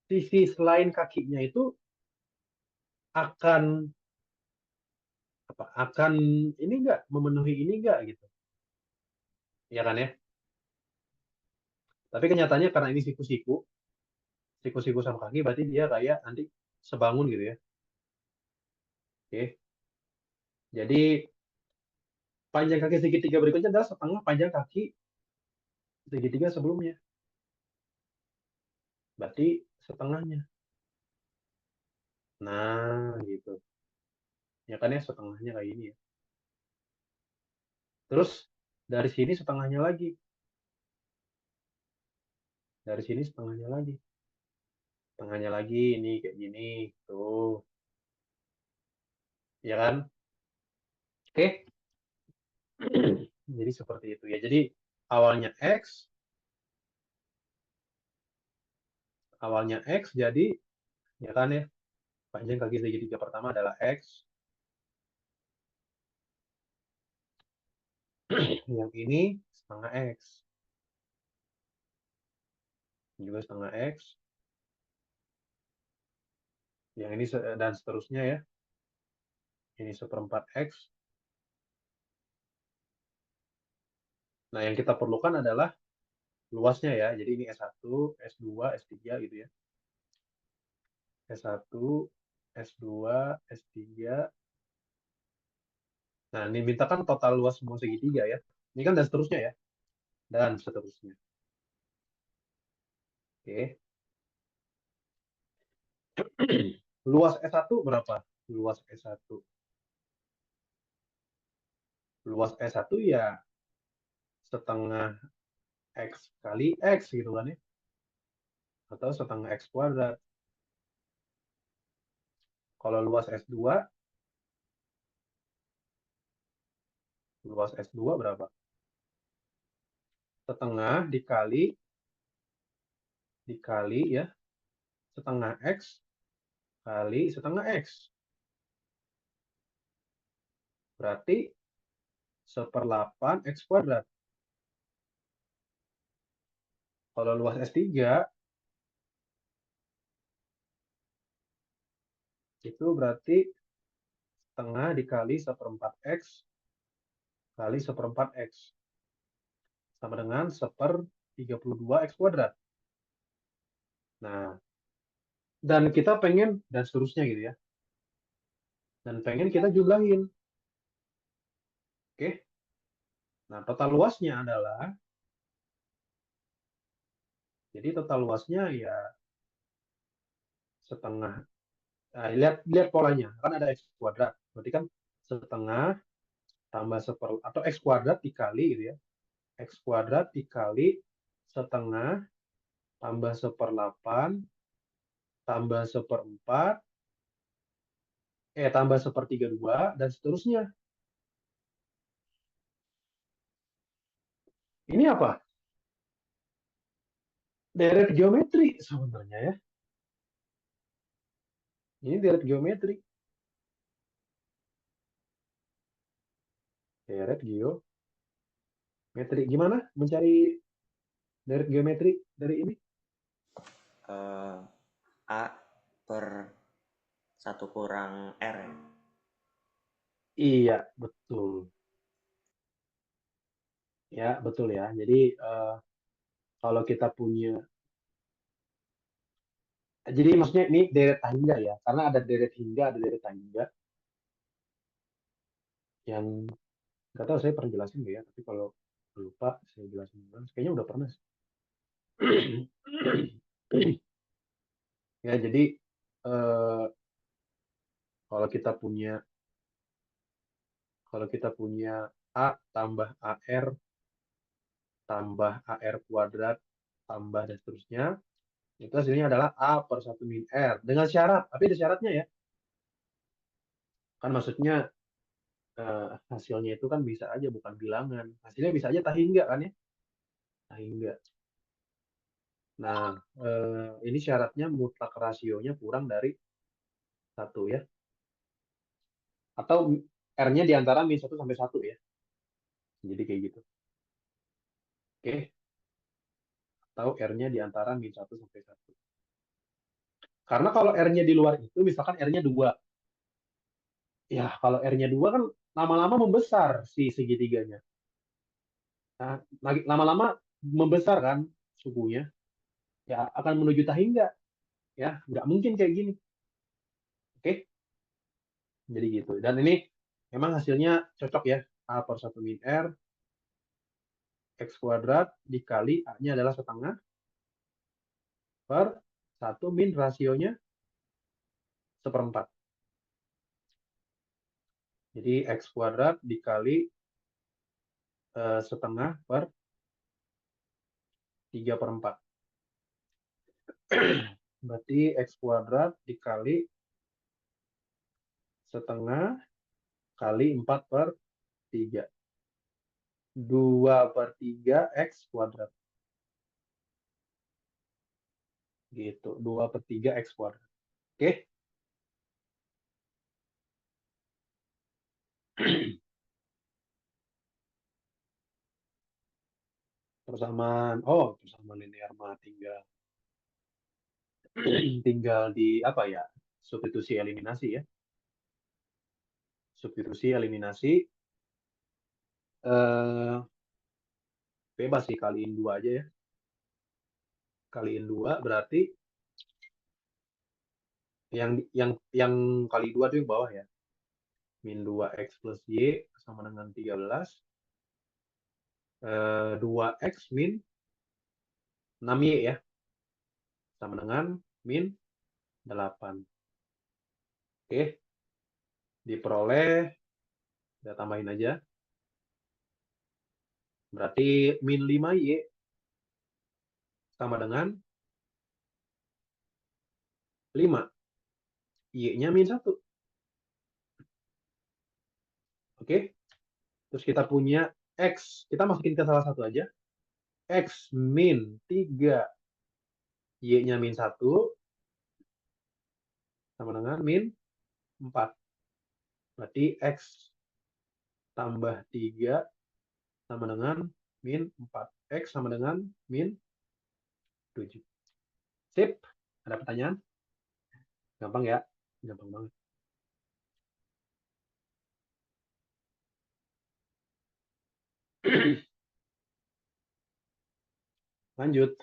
sisi selain kakinya itu akan apa? Akan ini enggak memenuhi ini enggak gitu. Ya kan ya? Tapi kenyataannya karena ini siku-siku, siku-siku sama kaki berarti dia kayak nanti sebangun gitu ya. Oke. Jadi panjang kaki segitiga berikutnya adalah setengah panjang kaki segitiga sebelumnya. Berarti setengahnya. Nah, gitu. Ya kan ya, setengahnya kayak ini ya. Terus dari sini setengahnya lagi. Dari sini setengahnya lagi. Setengahnya lagi ini kayak gini. Tuh. Ya kan? Oke. Jadi seperti itu ya. Jadi awalnya X, awalnya X jadi ya kan ya. Panjang kaki segitiga pertama adalah X. Yang ini setengah X. Juga setengah X. Yang ini dan seterusnya ya. Ini seperempat X. Nah, yang kita perlukan adalah luasnya ya. Jadi ini S1, S2, S3 gitu ya. S1, S2, S3. Nah, ini mintakan total luas semua segitiga ya. Ini kan dan seterusnya ya. Dan seterusnya. Oke. Luas S1 berapa? Luas S1. Luas S1 ya setengah X kali X gitu kan ya. Atau setengah X kuadrat. Kalau luas S2 berapa? Setengah dikali ya, setengah X kali setengah X. Berarti 1/8 X kuadrat. Kalau luas S3 itu berarti setengah dikali 1/4 X kali 1/4 X. Sama dengan 1/32 X kuadrat. Nah, dan kita pengen, dan seterusnya gitu ya. Dan pengen kita jumlahin. Oke. Nah, total luasnya adalah, jadi total luasnya ya setengah. Nah, lihat polanya. Kan ada X kuadrat. Berarti kan setengah tambah atau X kuadrat dikali gitu ya. X kuadrat dikali setengah tambah 1/8 tambah 1/4 tambah 1/32 dan seterusnya. Ini apa? Deret geometri sebenarnya ya. Ini deret geometri. Deret geometri. Gimana mencari deret geometri dari ini? Eh, A per satu kurang R ya. Iya, betul. Ya, betul ya. Jadi kalau kita punya, jadi maksudnya ini deret tangga ya, karena ada deret hingga, ada deret tangga yang nggak tahu saya pernah jelasin nggak ya, tapi kalau lupa saya jelasin ulang. Kayaknya udah pernah sih. Ya, jadi eh, kalau kita punya kalau kita punya A tambah AR tambah AR kuadrat tambah dan seterusnya, itu hasilnya adalah A per 1 min R. Dengan syarat, tapi ada syaratnya ya. Kan maksudnya hasilnya itu kan bisa aja bukan bilangan. Hasilnya bisa aja tahingga kan ya. Tahingga. Nah, ini syaratnya mutlak rasionya kurang dari satu ya. Atau R-nya di antara min 1 sampai 1 ya. Jadi kayak gitu. Oke. Atau R-nya di antara min 1 sampai 1. Karena kalau R-nya di luar itu, misalkan R-nya 2. Ya, kalau R-nya 2 kan lama-lama membesar si segitiganya. Nah, lama-lama membesar kan sukunya. Ya, akan menuju tahingga. Ya, nggak mungkin kayak gini. Oke, jadi gitu. Dan ini memang hasilnya cocok ya. A per 1 min R, X kuadrat dikali A-nya adalah setengah per 1 min rasionya 1/4. Jadi X kuadrat dikali setengah per 3/4. Berarti X kuadrat dikali setengah kali 4/3. 2/3 X kuadrat. Gitu. 2/3 X kuadrat. Oke. Persamaan linear mah tinggal tinggal di apa ya? Substitusi eliminasi ya. Substitusi eliminasi eh bebas sih, kaliin 2 aja ya. Kaliin 2 berarti Yang kali 2 tuh yang bawah ya. Min 2x plus y sama dengan 13. 2x min 6y ya. Sama dengan min 8. Oke, diperoleh. Kita tambahin aja. Berarti min 5y sama dengan 5. Y-nya min 1. Oke, terus kita punya X. Kita masukin ke salah satu aja. X min 3. Y-nya min 1 sama dengan min 4. Berarti X tambah 3 sama dengan min 4. X sama dengan min 7. Sip. Ada pertanyaan? Gampang ya? Gampang banget. Lanjut.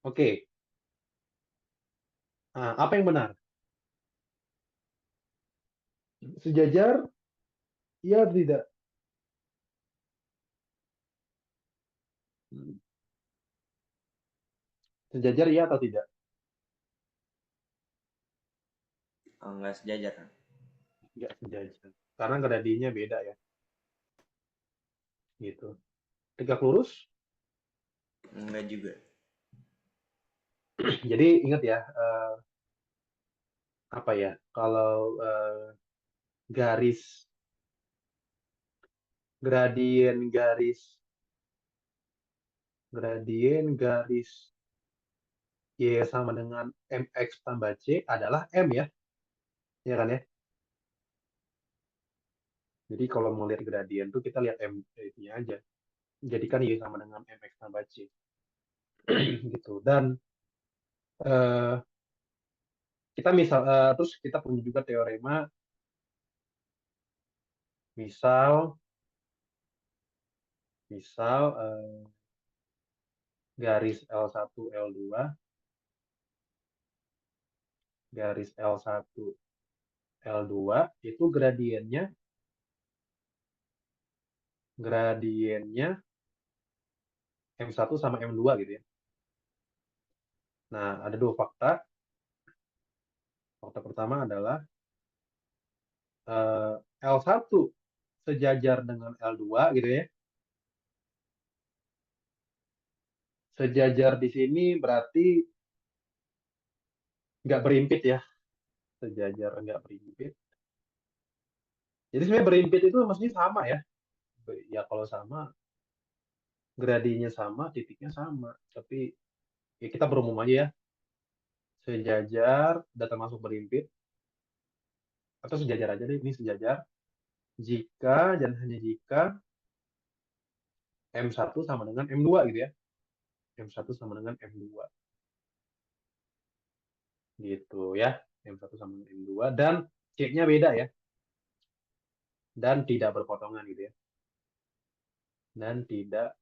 Oke. Nah, apa yang benar? Sejajar, iya atau tidak? Sejajar, iya atau tidak? Enggak sejajar. Enggak sejajar. Karena gradiennya beda ya. Gitu. Tegak lurus. Enggak juga. Jadi ingat ya, apa ya? Kalau garis gradien garis y sama dengan mx tambah c adalah m ya, ya kan ya? Jadi kalau mau lihat gradien tuh kita lihat m nya aja. Jadikan y sama dengan mx tambah c gitu. Dan eh, kita terus kita punya juga teorema misal misal garis L1 L2 garis L1 L2 itu gradiennya M1 sama M2 gitu ya. Nah, ada dua fakta. Fakta pertama adalah eh, L1 sejajar dengan L2 gitu ya. Sejajar di sini berarti nggak berimpit ya. Sejajar nggak berimpit. Jadi sebenarnya berimpit itu maksudnya sama ya. Ya kalau sama, gradiennya sama, titiknya sama. Tapi ya kita berumum aja ya. Sejajar, udah termasuk berimpit. Atau sejajar aja deh, ini sejajar. Jika dan hanya jika M1 sama dengan M2 gitu ya. M1 sama dengan M2 gitu ya. M1 sama dengan M2 dan C-nya beda ya. Dan tidak berpotongan gitu ya. Dan tidak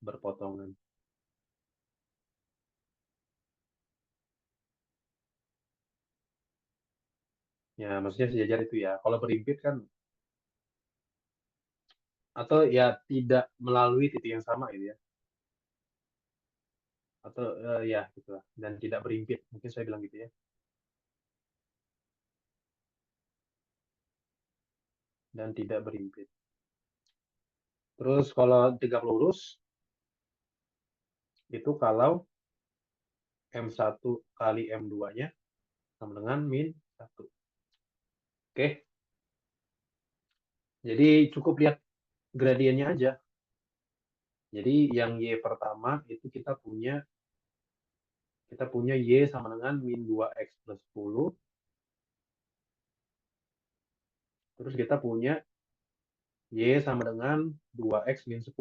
berpotongan. Ya, maksudnya sejajar itu ya. Kalau berimpit kan atau ya tidak melalui titik yang sama gitu ya. Atau ya gitu lah. Dan tidak berimpit. Mungkin saya bilang gitu ya. Dan tidak berimpit. Terus kalau tegak lurus itu kalau M1 kali M2-nya sama dengan min 1. Oke. Jadi cukup lihat gradiennya aja. Jadi yang Y pertama itu kita punya Y sama dengan min 2X plus 10. Terus kita punya Y sama dengan 2X min 10.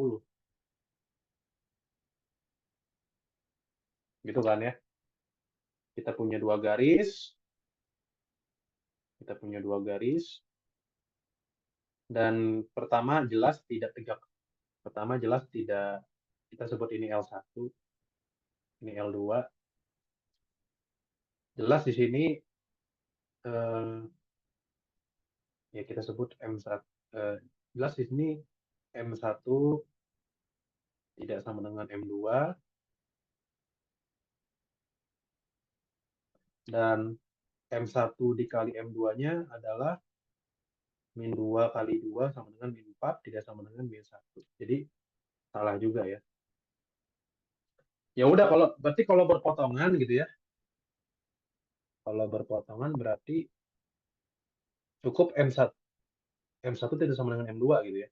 Gitu kan ya. Kita punya dua garis. Kita punya dua garis. Dan pertama jelas tidak tegak. Pertama jelas tidak, kita sebut ini L1, ini L2. Jelas di sini eh, ya kita sebut M1. Jelas di sini M1 tidak sama dengan M2, dan M1 dikali M2-nya adalah min 2 kali 2 sama dengan min 4, tidak sama dengan min 1. Jadi salah juga ya. Ya udah, kalau berarti kalau berpotongan gitu ya. Kalau berpotongan berarti cukup M1. M1 tidak sama dengan M2 gitu ya.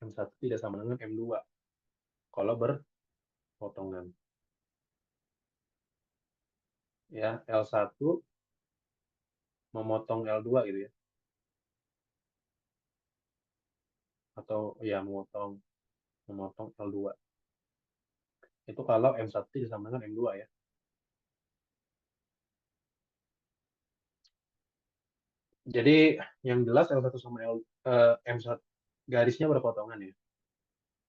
M1 tidak sama dengan M2 kalau berpotongan. Ya, L1 memotong L2 gitu ya. Atau ya memotong memotong L2. Itu kalau M1 tidak sama dengan M2 ya. Jadi yang jelas L1 sama M1 garisnya berpotongan ya.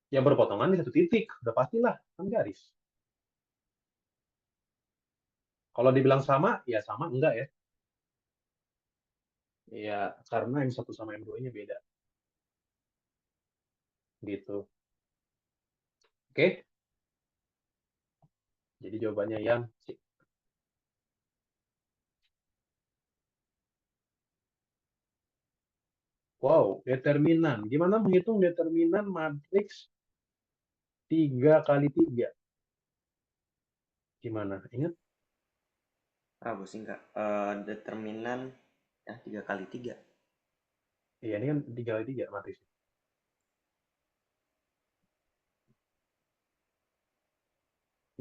Ya berpotongan di satu titik, udah pastilah kan garis. Kalau dibilang sama, ya sama enggak ya. Ya karena M1 sama M2-nya beda. Gitu. Oke? Jadi jawabannya yang C. Wow, determinan. Gimana menghitung determinan matriks 3 kali 3? Gimana? Ingat? Pusing kak. Determinan 3 kali 3. Iya, ini kan 3 kali 3 matriksnya.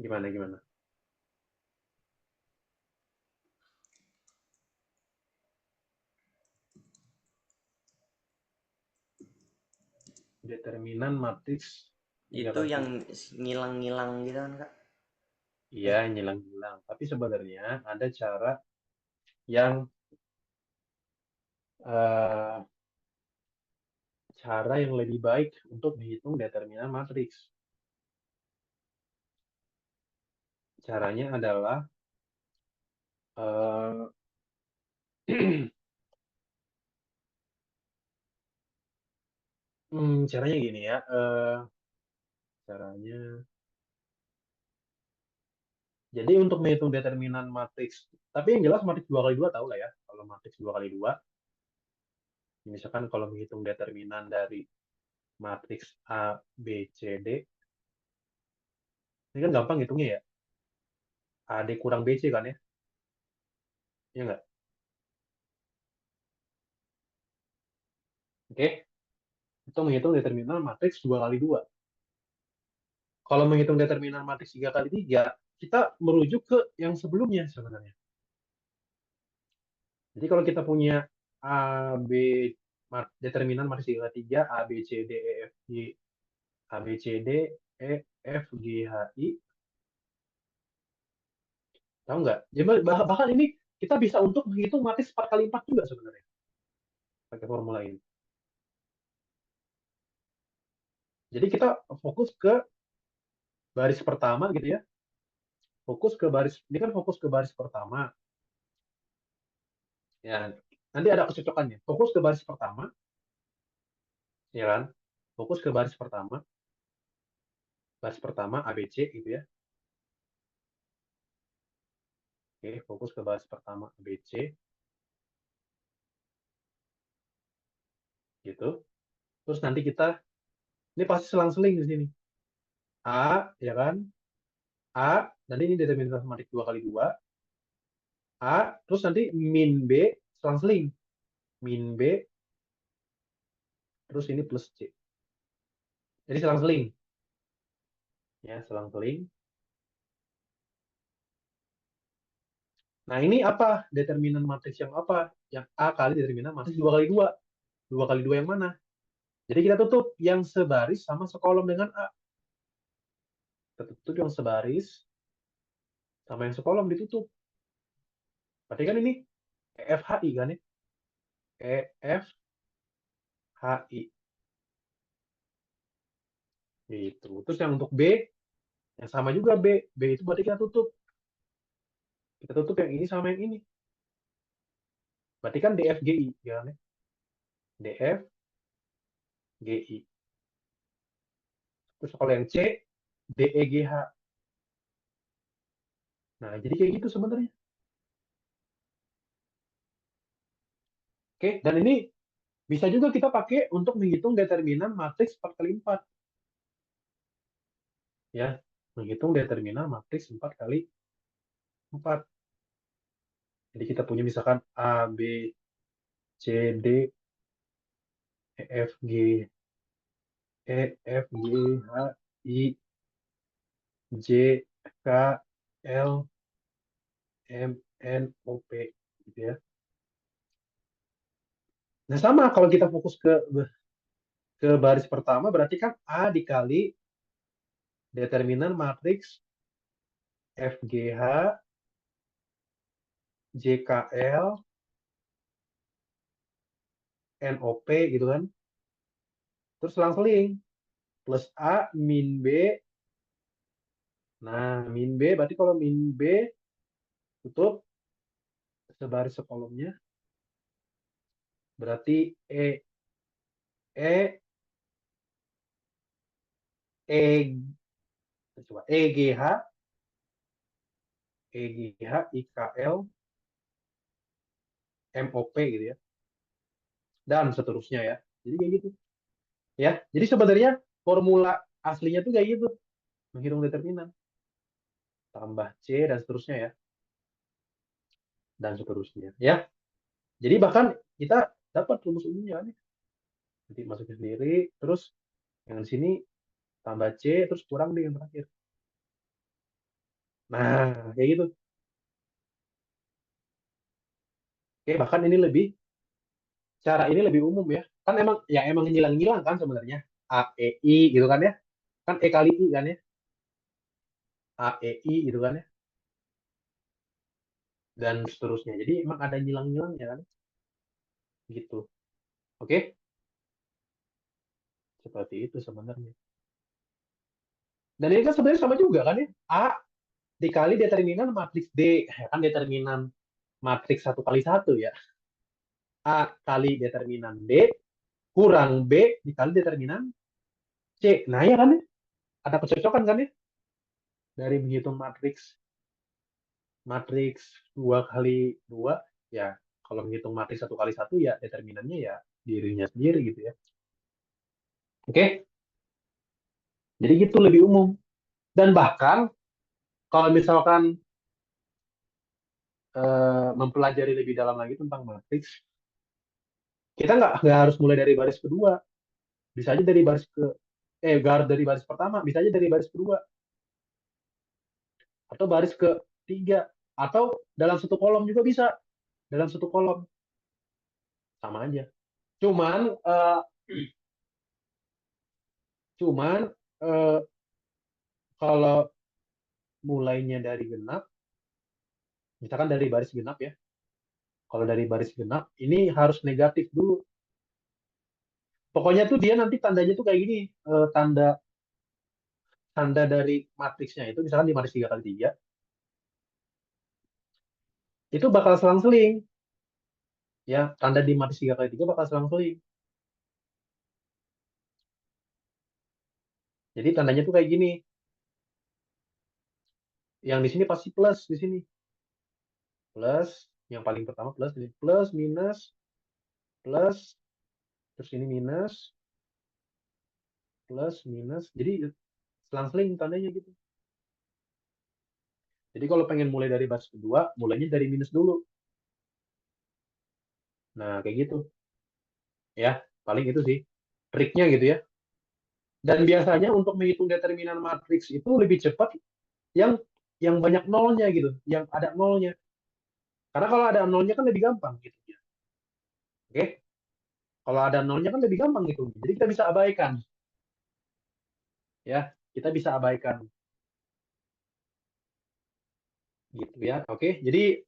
Gimana, gimana? Determinan matriks 3 Itu kali yang 3. ngilang-ngilang gitu kan kak? Iya, nyilang-nyilang. Tapi sebenarnya ada yang eh, cara yang lebih baik untuk menghitung determinan matriks. Caranya adalah eh, caranya gini ya. Caranya jadi untuk menghitung determinan matriks, tapi yang jelas matriks 2 kali 2 tahu lah ya. Kalau matriks 2 kali 2, misalkan kalau menghitung determinan dari matriks A, B, C, D, ini kan gampang hitungnya ya. AD kurang BC kan ya? Iya nggak? Oke, itu menghitung determinan matriks 2 kali 2. Kalau menghitung determinan matriks 3 kali 3, kita merujuk ke yang sebelumnya sebenarnya. Jadi kalau kita punya A, B, determinan matriks 3 kali 3, A, B, C, D, E, F, G, A, B, C, D, E, F, G, H, I, tahu nggak? Jadi bahkan ini kita bisa untuk menghitung matriks 4 kali 4 juga sebenarnya, pakai formula ini. Jadi kita fokus ke baris pertama gitu ya. Fokus ke baris, ini kan fokus ke baris pertama. Ya, nanti ada kecocokannya. Fokus ke baris pertama, ya kan? Fokus ke baris pertama ABC gitu ya. Oke, fokus ke baris pertama ABC gitu. Terus nanti kita, ini pasti selang-seling di sini. A, ya kan? A, nanti ini determinan matematik 2 kali 2. A, terus nanti min B, selang-seling. Min B, terus ini plus C. Jadi selang-seling. Ya, selang-seling. Nah, ini apa? Determinan matriks yang apa? Yang A kali determinan matriks 2 kali 2. 2 kali 2 yang mana? Jadi kita tutup yang sebaris sama sekolom dengan A. Kita tutup yang sebaris sama yang sekolom ditutup. Berarti kan ini FHI kan ya? E, F, H, I. Gitu. Terus yang untuk B, yang sama juga B. B itu berarti kita tutup. Kita tutup yang ini sama yang ini. Berarti kan D, F, G, I. Ya, kan? D, F, G, I. Terus kalau yang C, D, E, G, H. Nah, jadi kayak gitu sebenarnya. Oke, dan ini bisa juga kita pakai untuk menghitung determinan matriks 4 kali 4. Ya, menghitung determinan matriks 4 kali 4. Jadi kita punya misalkan A, B, C, D, E, F, G, E, F, G, H, I, J, K, L, M, N, O, P. Gitu ya. Nah, sama kalau kita fokus ke baris pertama, berarti kan A dikali determinan matriks F, G, H, J, K, L, N, O, P gitu kan. Terus selang-seling. Plus A min B. Nah, min B berarti kalau min B tutup sebaris sekolomnya berarti E E coba E G H I K L M O P gitu ya. Dan seterusnya ya. Jadi kayak gitu. Ya. Jadi sebenarnya formula aslinya tuh kayak gitu. Menghitung determinan. Tambah C dan seterusnya ya. Dan seterusnya. Ya. Jadi bahkan kita dapat rumus umumnya nih. Nanti masukin sendiri. Terus yang di sini tambah C. Terus kurang deh yang terakhir. Nah, kayak gitu. Oke, bahkan ini lebih cara ini lebih umum ya. Kan emang ya emang ngilang-ngilang kan sebenarnya. A E I gitu kan ya. Kan E kali I kan ya. A E I gitu kan ya. Dan seterusnya. Jadi emang ada ngilang-ngilang ya kan gitu. Oke? Seperti itu sebenarnya. Dan ini kan sebenarnya sama juga kan ya. A dikali determinan matriks D. Ya kan determinan matriks satu kali satu ya. A kali determinan D kurang B dikali determinan C. Nah ya kan ya. Ada kecocokan kan ya dari menghitung matriks 2 kali 2 ya kalau menghitung matriks 1 kali 1 ya determinannya ya dirinya sendiri gitu ya. Oke, jadi gitu lebih umum. Dan bahkan kalau misalkan mempelajari lebih dalam lagi tentang matriks, kita nggak harus mulai dari baris kedua, bisa aja dari dari baris pertama, bisa aja dari baris kedua atau baris ketiga atau dalam satu kolom juga bisa, dalam satu kolom sama aja. Cuman eh, cuman eh, kalau mulainya dari genap, misalkan dari baris genap ya. Kalau dari baris genap, ini harus negatif dulu. Pokoknya tuh dia nanti tandanya tuh kayak gini, tanda tanda dari matriksnya itu, misalkan di matriks 3 kali 3 itu bakal selang-seling. Ya, tanda di matriks 3 kali 3 bakal selang-seling. Jadi tandanya tuh kayak gini. Yang di sini pasti plus di sini. Plus, yang paling pertama plus, ini plus, minus, plus, terus ini minus, plus, minus. Jadi selang-seling tandanya gitu. Jadi kalau pengen mulai dari baris kedua, mulainya dari minus dulu. Nah, kayak gitu. Ya, paling itu sih triknya gitu ya. Dan biasanya untuk menghitung determinan matriks itu lebih cepat yang banyak nolnya gitu, yang ada nolnya. Karena kalau ada nolnya kan lebih gampang gitu ya. Oke? Kalau ada nolnya kan lebih gampang gitu. Jadi kita bisa abaikan ya. Kita bisa abaikan gitu ya. Oke? Jadi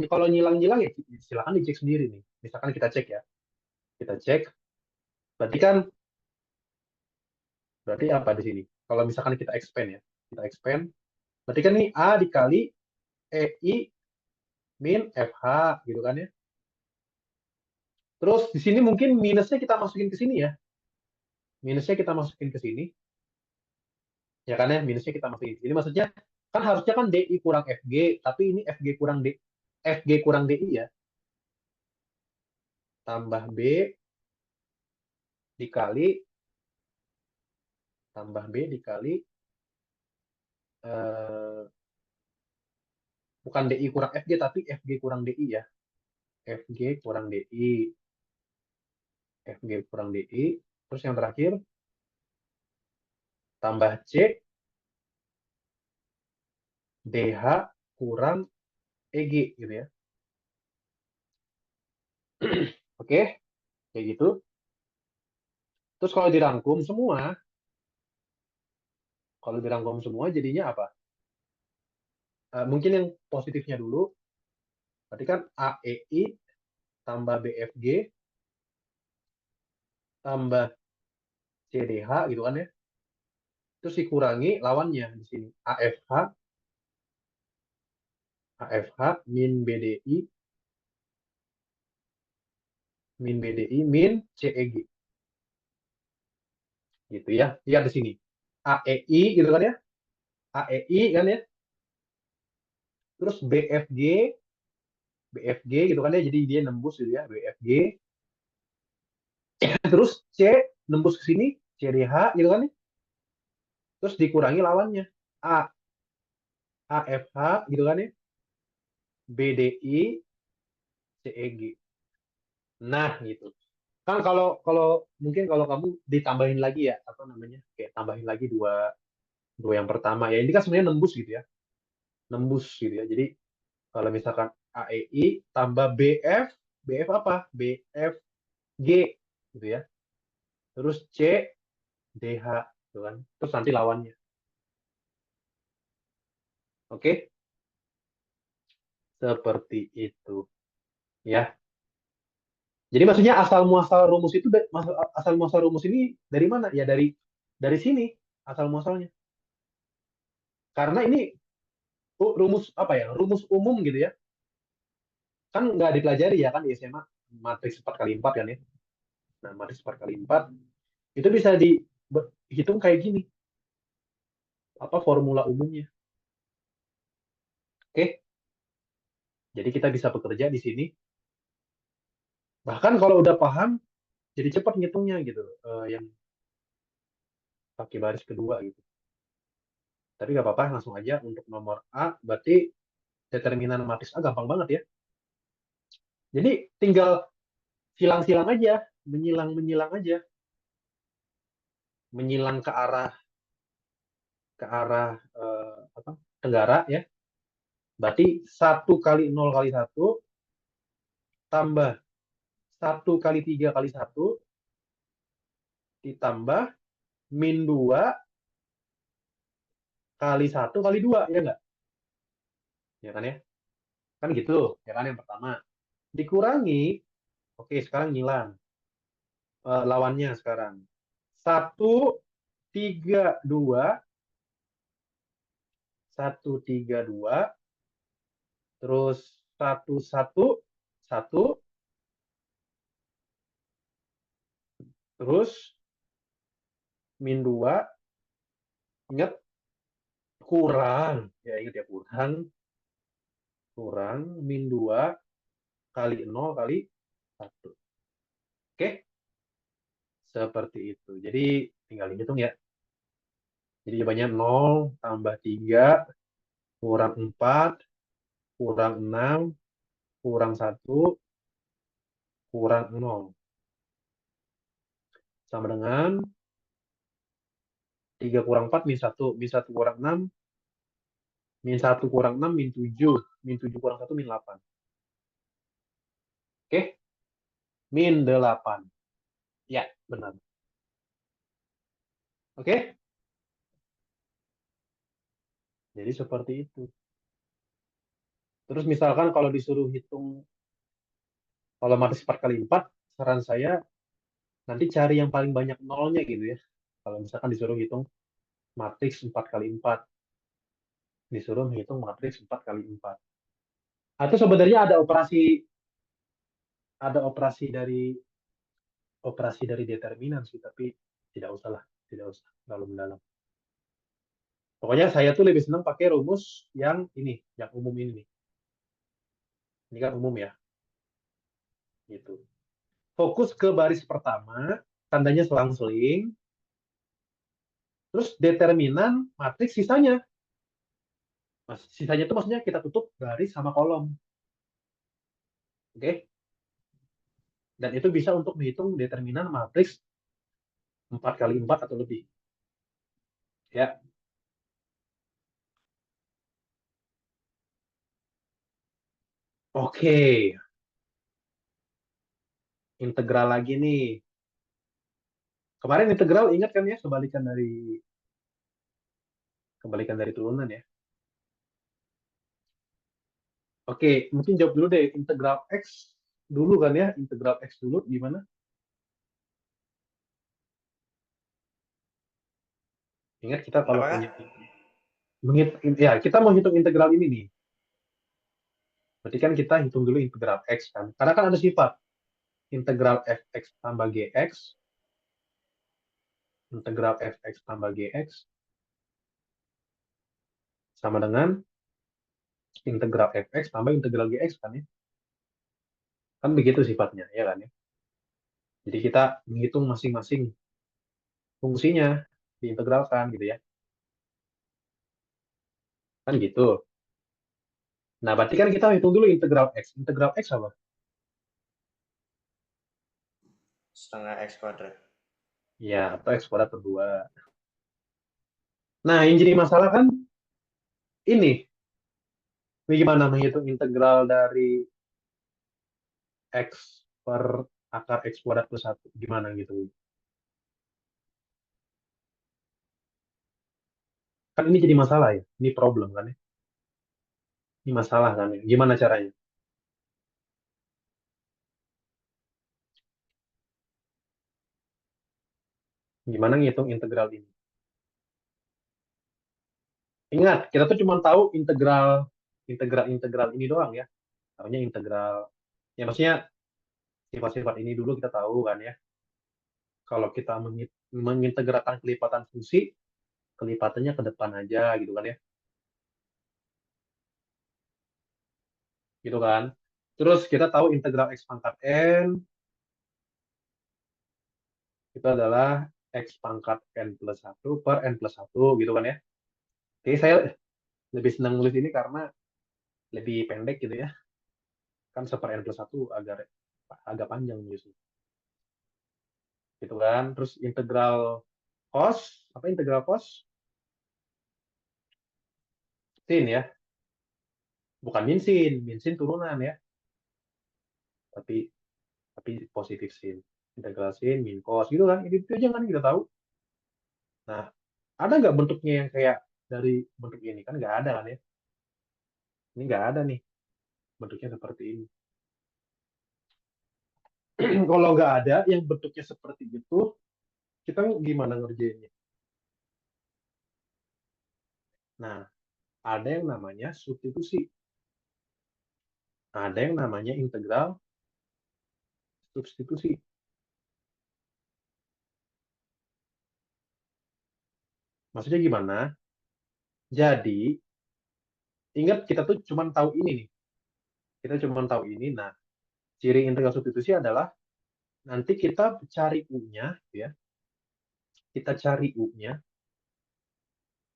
kalau nyilang-nyilang ya silakan dicek sendiri nih. Misalkan kita cek ya. Kita cek. Berarti apa di sini? Kalau misalkan kita expand ya. Kita expand. Berarti kan ini A dikali EI min FH gitu kan ya. Terus di sini mungkin minusnya kita masukin ke sini ya. Minusnya kita masukin ke sini. Ya kan ya, minusnya kita masukin ke sini. Maksudnya kan harusnya kan DI kurang FG, tapi ini FG kurang DI ya. Tambah B dikali tambah B dikali eh, bukan DI kurang FG tapi FG kurang DI ya. FG kurang DI, FG kurang DI. Terus yang terakhir tambah C DH kurang EG gitu ya. Oke, kayak gitu. Terus kalau dirangkum semua jadinya apa? Mungkin yang positifnya dulu, berarti kan AEI tambah BFG tambah CDH gitu kan ya. Terus dikurangi lawannya di sini AFH min BDI min CEG gitu ya. Lihat di sini. AEI gitu kan ya. AEI kan ya. Terus BFG gitu kan ya. Jadi dia nembus gitu ya, BFG. Terus C nembus ke sini, CDH gitu kan ya. Terus dikurangi lawannya. A AFH gitu kan ya. BDI CEG. Nah, gitu. Kan kalau kalau mungkin kalau kamu ditambahin lagi ya, apa namanya? Kayak tambahin lagi dua dua yang pertama ya. Ini kan sebenarnya nembus gitu ya. Nembus gitu ya. Jadi kalau misalkan AEI tambah BF apa? BFG gitu ya. Terus CDH gitu kan. Terus nanti lawannya. Oke, seperti itu ya. Jadi maksudnya asal muasal rumus itu asal muasal rumus ini dari mana? Ya dari sini asal muasalnya. Karena ini rumus apa ya? Rumus umum gitu ya. Kan nggak dipelajari ya kan di SMA matriks 4 kali 4 kan ya. Nah, matriks 4 kali 4 itu bisa dihitung kayak gini. Apa formula umumnya? Oke, jadi kita bisa bekerja di sini. Bahkan kalau udah paham, jadi cepat ngitungnya gitu. Yang pakai baris kedua gitu. Tapi nggak apa-apa, langsung aja untuk nomor A. Berarti determinan matriks A gampang banget ya. Jadi tinggal silang-silang aja, menyilang-menyilang aja, menyilang ke arah apa? Tenggara ya. Berarti 1 kali 0 kali 1 tambah 1 kali 3 kali 1 ditambah min 2 kali 1 kali 2 ya enggak? Ya kan ya? Kan gitu, ya kan yang pertama. Dikurangi, oke sekarang ngilang. Lawannya sekarang. 1 3 2 1 3 2 terus 1 1 1 terus min 2 ingat kurang. Ya ingat ya kurang. Kurang min 2 kali 0 kali 1. Oke, seperti itu. Jadi tinggal dihitung ya. Jadi jawabannya 0 tambah 3 kurang 4 kurang 6 kurang 1 kurang 0 sama dengan 3 kurang 4 min 1 kurang 6 min 1 kurang 6 min 7 kurang 1 min 8. Oke, min 8. Ya, benar. Oke, jadi seperti itu. Terus misalkan kalau disuruh hitung kalau matriks 4 kali 4 saran saya nanti cari yang paling banyak nolnya gitu ya. Kalau misalkan disuruh hitung matriks 4 kali 4, disuruh menghitung matriks 4 kali 4. Atau sebenarnya ada operasi dari determinan sih, tapi tidak usah lah, tidak usah terlalu mendalam. Pokoknya saya tuh lebih senang pakai rumus yang ini, yang umum ini nih. Ini kan umum ya, gitu. Fokus ke baris pertama, tandanya selang-seling, terus determinan matriks sisanya. Sisanya itu maksudnya kita tutup baris sama kolom. Oke? Dan itu bisa untuk menghitung determinan matriks 4 kali 4 atau lebih. Ya, oke. Integral lagi nih. Kemarin integral ingat kan ya, kebalikan dari turunan ya. Oke, mungkin jawab dulu deh, integral X dulu kan ya, integral X dulu gimana? Ingat kita kalau Kenapa kak? punya ya kita mau hitung integral ini nih. Berarti kan kita hitung dulu integral X kan. Karena kan ada sifat integral fx tambah gx, integral fx tambah gx sama dengan integral fx tambah integral gx kan ya. Kan begitu sifatnya, ya kan ya. Jadi kita menghitung masing-masing fungsinya diintegralkan gitu ya. Kan gitu. Nah, berarti kan kita hitung dulu integral x. Integral x apa? Setengah X kuadrat. Ya, atau x kuadrat per 2. Nah, yang jadi masalah kan ini. Gimana menghitung integral dari x per akar x kuadrat plus 1? Gimana gitu? Kan ini jadi masalah ya. Ini problem kan ya. Ini masalah kan ya. Gimana caranya? Gimana ngitung integral ini? Ingat, kita tuh cuma tahu integral ini doang ya. Tahunya integral. Ya maksudnya sifat-sifat ini dulu kita tahu kan ya. Kalau kita mengintegralkan kelipatan fungsi, kelipatannya ke depan aja gitu kan ya. Gitu kan. Terus kita tahu integral x pangkat n itu adalah x pangkat n plus 1 per n plus 1 gitu kan ya. Jadi saya lebih senang nulis ini karena lebih pendek gitu ya. Kan seper n plus 1 agak agak panjang nulisnya. Gitu kan. Terus integral cos, apa integral cos? Sin ya. Bukan min sin turunan ya. Tapi tapi positif sin. Integral sin, min cos gitu kan. Itu aja kan kita tahu. Nah, ada nggak bentuknya yang kayak dari bentuk ini? Kan nggak ada kan ya. Ini nggak ada nih bentuknya seperti ini. Kalau nggak ada yang bentuknya seperti itu, kita gimana ngerjainnya? Nah, ada yang namanya substitusi. Ada yang namanya integral substitusi. Maksudnya gimana? Jadi, ingat kita tuh cuma tahu ini nih. Kita cuma tahu ini. Nah, ciri integral substitusi adalah nanti kita cari U-nya, ya. Kita cari U-nya.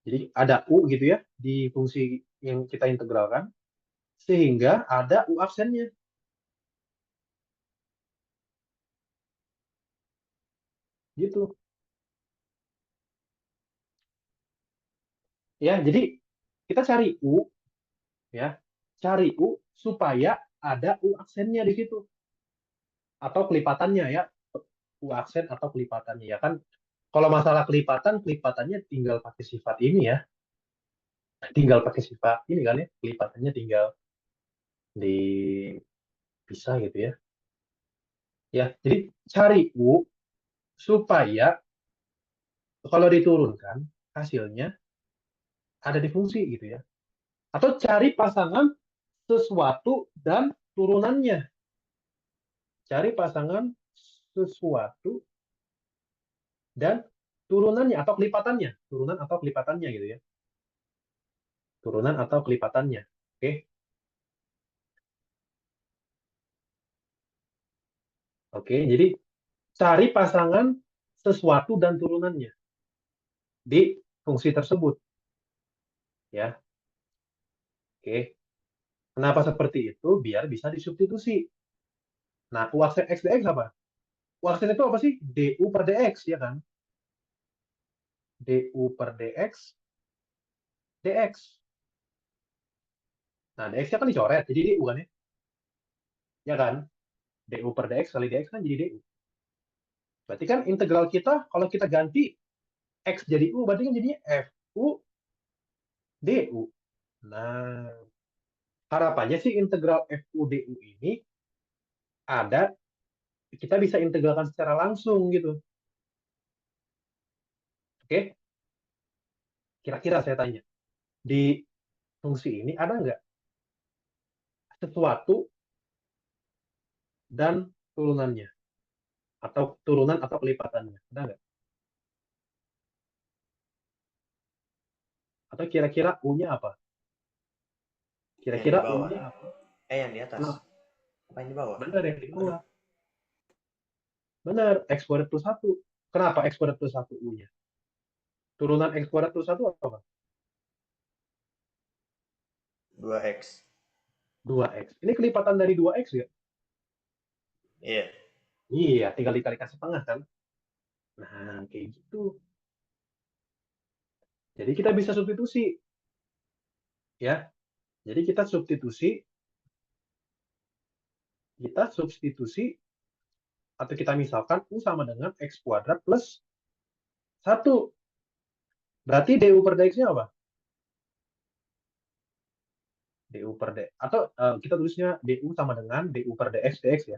Jadi ada U gitu ya di fungsi yang kita integralkan, sehingga ada U aksennya. Gitu. Ya, jadi kita cari U, ya. Cari U supaya ada U aksennya di situ. Atau kelipatannya ya. U aksen atau kelipatannya ya kan. Kalau masalah kelipatannya tinggal pakai sifat ini ya. Tinggal pakai sifat ini kan ya. Kelipatannya tinggal dipisah gitu ya. Ya, jadi cari U supaya kalau diturunkan hasilnya ada di fungsi gitu ya. Atau cari pasangan sesuatu dan turunannya. Cari pasangan sesuatu dan turunannya atau kelipatannya. Turunan atau kelipatannya gitu ya. Turunan atau kelipatannya. Oke. Oke, jadi cari pasangan sesuatu dan turunannya di fungsi tersebut ya. Oke. Kenapa seperti itu? Biar bisa disubstitusi. Nah, U aksen X dx apa? U aksen itu apa sih? DU per dx ya kan? DU per dx. Nah, dx-nya kan dicoret, jadi DU kan ya? Ya kan? DU per dx kali dx kan jadi DU. Berarti kan integral kita, kalau kita ganti X jadi U, berarti kan jadinya FU DU. Nah, harapannya sih integral FU DU ini ada, kita bisa integralkan secara langsung gitu. Oke? Kira-kira saya tanya, di fungsi ini ada nggak sesuatu dan turunannya? Atau turunan atau kelipatannya? Ada nggak? Atau kira-kira U-nya apa? Yang di Kira-kira bawah. U-nya apa? Yang di atas. Nah, Apa yang di bawah? benar yang di Aduh. bawah. Benar, X kuadrat plus 1. Kenapa X kuadrat plus 1 U-nya? Turunan X kuadrat plus 1 apa? 2x. 2X. Ini kelipatan dari 2X ya? Iya. Iya, tinggal dikalikan setengah kan? Nah, kayak gitu. Jadi kita bisa substitusi, ya. Jadi kita substitusi atau kita misalkan U sama dengan X kuadrat plus 1. Berarti DU per dx-nya apa? DU per dx. Atau kita tulisnya DU sama dengan DU per dx ya.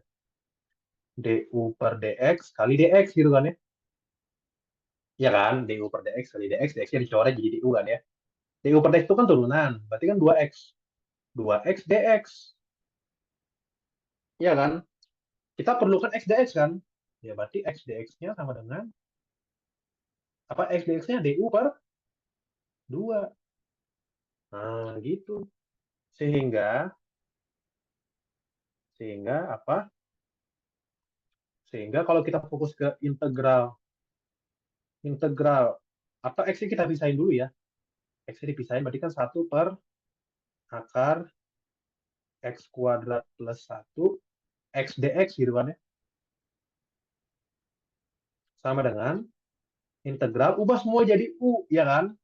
DU per dx kali dx gitu kan ya. Ya kan? DU per dx kali dx-nya dicoret jadi DU kan ya. DU per dx itu kan turunan, berarti kan 2x. 2x dx. Ya kan? Kita perlukan x dx kan? Ya berarti x dx-nya sama dengan apa, x dx-nya DU per 2. Nah, gitu. Sehingga sehingga apa? Sehingga kalau kita fokus ke integral integral atau x kita pisahin dulu ya. X dipisahin berarti kan 1 per akar x kuadrat plus 1 x dx gitu kan ya. Sama dengan integral ubah semua jadi u ya kan.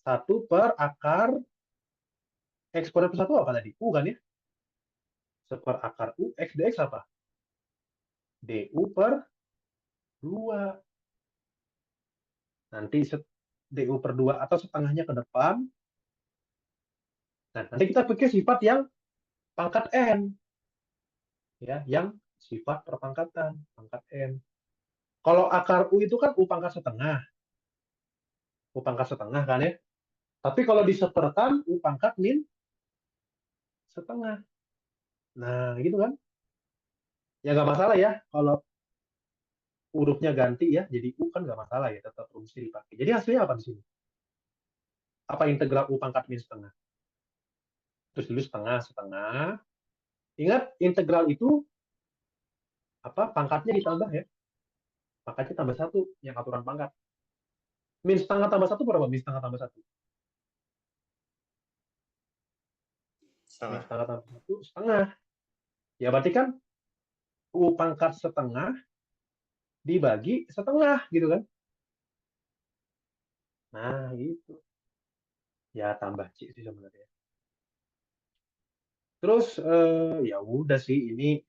1 per akar x kuadrat plus 1 apa tadi? U kan ya. Seperakar u x dx apa? Du per 2. Nanti du per 2 atau setengahnya ke depan. Nah, nanti kita pakai sifat yang pangkat n. Ya, yang sifat perpangkatan, pangkat n. Kalau akar u itu kan u pangkat setengah. U pangkat setengah kan ya. Tapi kalau diseperkan u pangkat min setengah. Nah, gitu kan. Ya nggak masalah ya. Kalau hurufnya ganti ya, jadi u kan nggak masalah ya. Tetap fungsi dipakai. Jadi hasilnya apa di sini? Apa integral u pangkat min setengah? Terus dulu setengah, setengah. Ingat, integral itu apa, pangkatnya ditambah ya. Pangkatnya tambah satu, yang aturan pangkat. Min setengah tambah satu berapa? Min setengah tambah satu. Min Setengah. setengah tambah satu, setengah. Ya berarti kan u pangkat setengah dibagi setengah gitu kan. Nah gitu. Ya tambah C sih sebenarnya. Terus ya udah sih, ini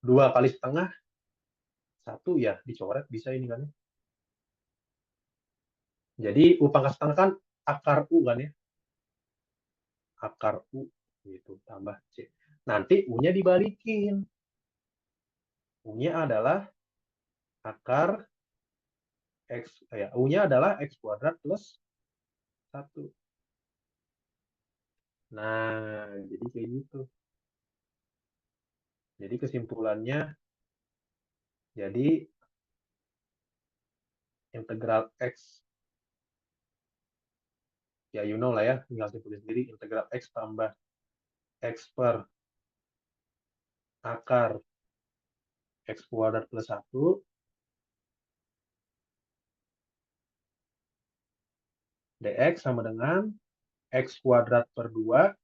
2 kali setengah, satu ya dicoret bisa ini kan ya. Jadi u pangkat setengah kan akar u kan ya. Akar u gitu tambah C. Nanti u-nya dibalikin. U-nya adalah akar X, ya, U-nya adalah X kuadrat plus 1. Nah, jadi kayak gitu. Jadi kesimpulannya, jadi integral X, ya you know lah ya, tinggal simpulin sendiri, integral X tambah X per akar X kuadrat plus 1 dx sama dengan X kuadrat per 2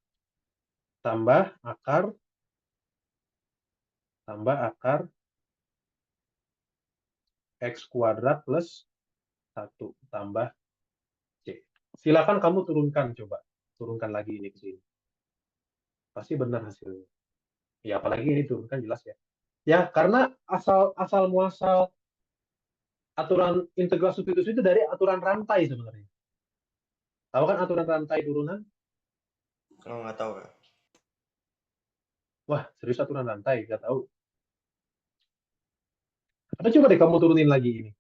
tambah akar X kuadrat plus 1 tambah C. Silakan kamu turunkan, coba. Turunkan lagi ini ke sini. Pasti benar hasilnya. Ya, apalagi ini turunkan jelas ya. Ya, karena asal muasal aturan integral substitusi itu dari aturan rantai sebenarnya. Tahu kan aturan rantai turunan? Oh, nggak tahu, Kak. Wah, serius aturan rantai, nggak tahu. Atau coba deh kamu turunin lagi ini.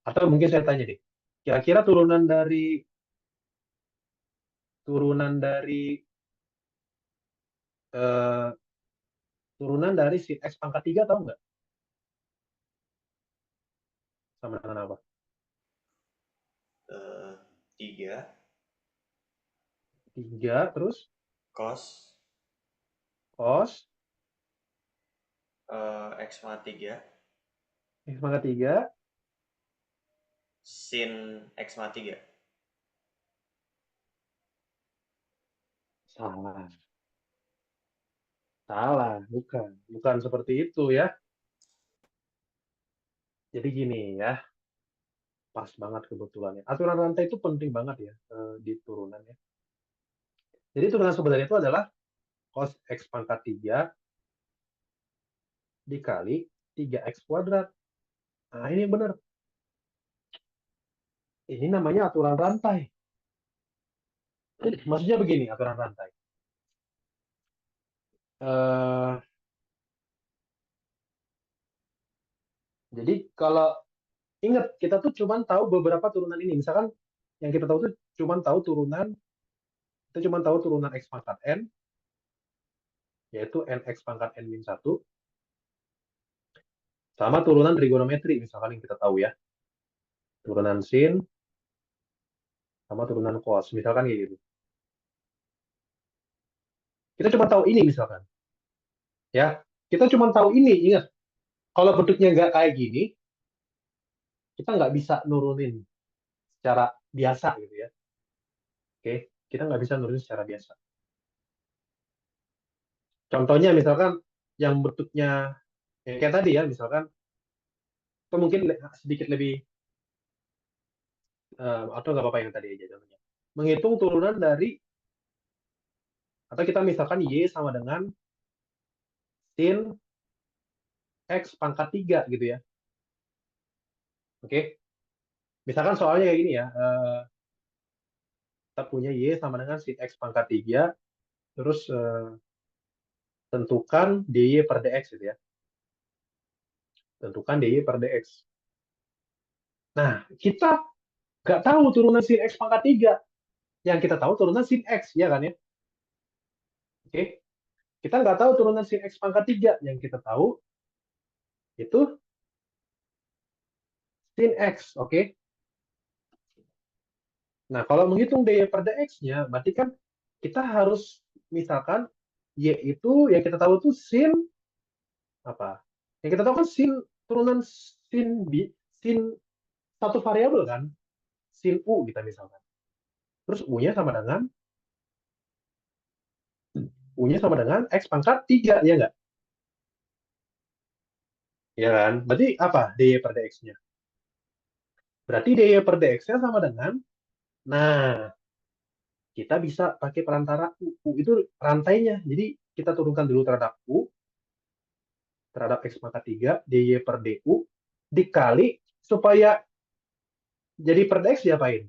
Atau mungkin saya tanya deh. Kira-kira eh, turunan dari sin x pangkat 3 tahu nggak? Sama dengan apa? 3 3 terus cos cos X pangkat 3 x pangkat 3. sin X pangkat 3. Salah. Salah, bukan. Bukan seperti itu ya. Jadi gini ya, pas banget kebetulannya. Aturan rantai itu penting banget ya di turunan ya. Jadi turunan sebenarnya itu adalah cos x pangkat 3 dikali 3x kuadrat. Nah, ini yang benar. Ini namanya aturan rantai. Maksudnya begini, aturan rantai. Eh, jadi kalau ingat, kita tuh cuma tahu beberapa turunan ini. Misalkan yang kita tahu tuh cuma tahu turunan, kita cuma tahu turunan x pangkat n, yaitu nx pangkat n min 1, sama turunan trigonometri, misalkan yang kita tahu ya. Turunan sin sama turunan cos, misalkan kayak gitu. Kita cuma tahu ini misalkan. Ya, kita cuma tahu ini, ingat. Kalau bentuknya nggak kayak gini, kita nggak bisa nurunin secara biasa gitu ya. Oke, kita nggak bisa nurunin secara biasa. Contohnya misalkan yang bentuknya kayak tadi ya, misalkan atau mungkin sedikit lebih atau nggak apa-apa yang tadi aja contohnya. Menghitung turunan dari atau kita misalkan y sama dengan sin x pangkat 3 gitu ya. Oke. Misalkan soalnya kayak gini ya. Kita punya y sama dengan sin x pangkat 3 terus tentukan dy per dx gitu ya. Tentukan dy per dx. Nah, kita nggak tahu turunan sin x pangkat 3. Yang kita tahu turunan sin x, ya kan ya? Oke. Kita nggak tahu turunan sin x pangkat 3. Yang kita tahu itu sin x, oke? Nah, kalau menghitung dy per dx-nya, berarti kan kita harus misalkan y itu yang kita tahu itu sin apa? Yang kita tahu kan sin turunan sin b, sin satu variabel kan, sin u kita misalkan. Terus u-nya sama dengan x pangkat 3 ya nggak? Ya kan? Berarti apa dy per dx-nya? Berarti dy per dx-nya sama dengan, nah, kita bisa pakai perantara u. U itu rantainya. Jadi kita turunkan dulu terhadap u, terhadap x pangkat 3, dy per du, dikali, supaya jadi per dx diapain?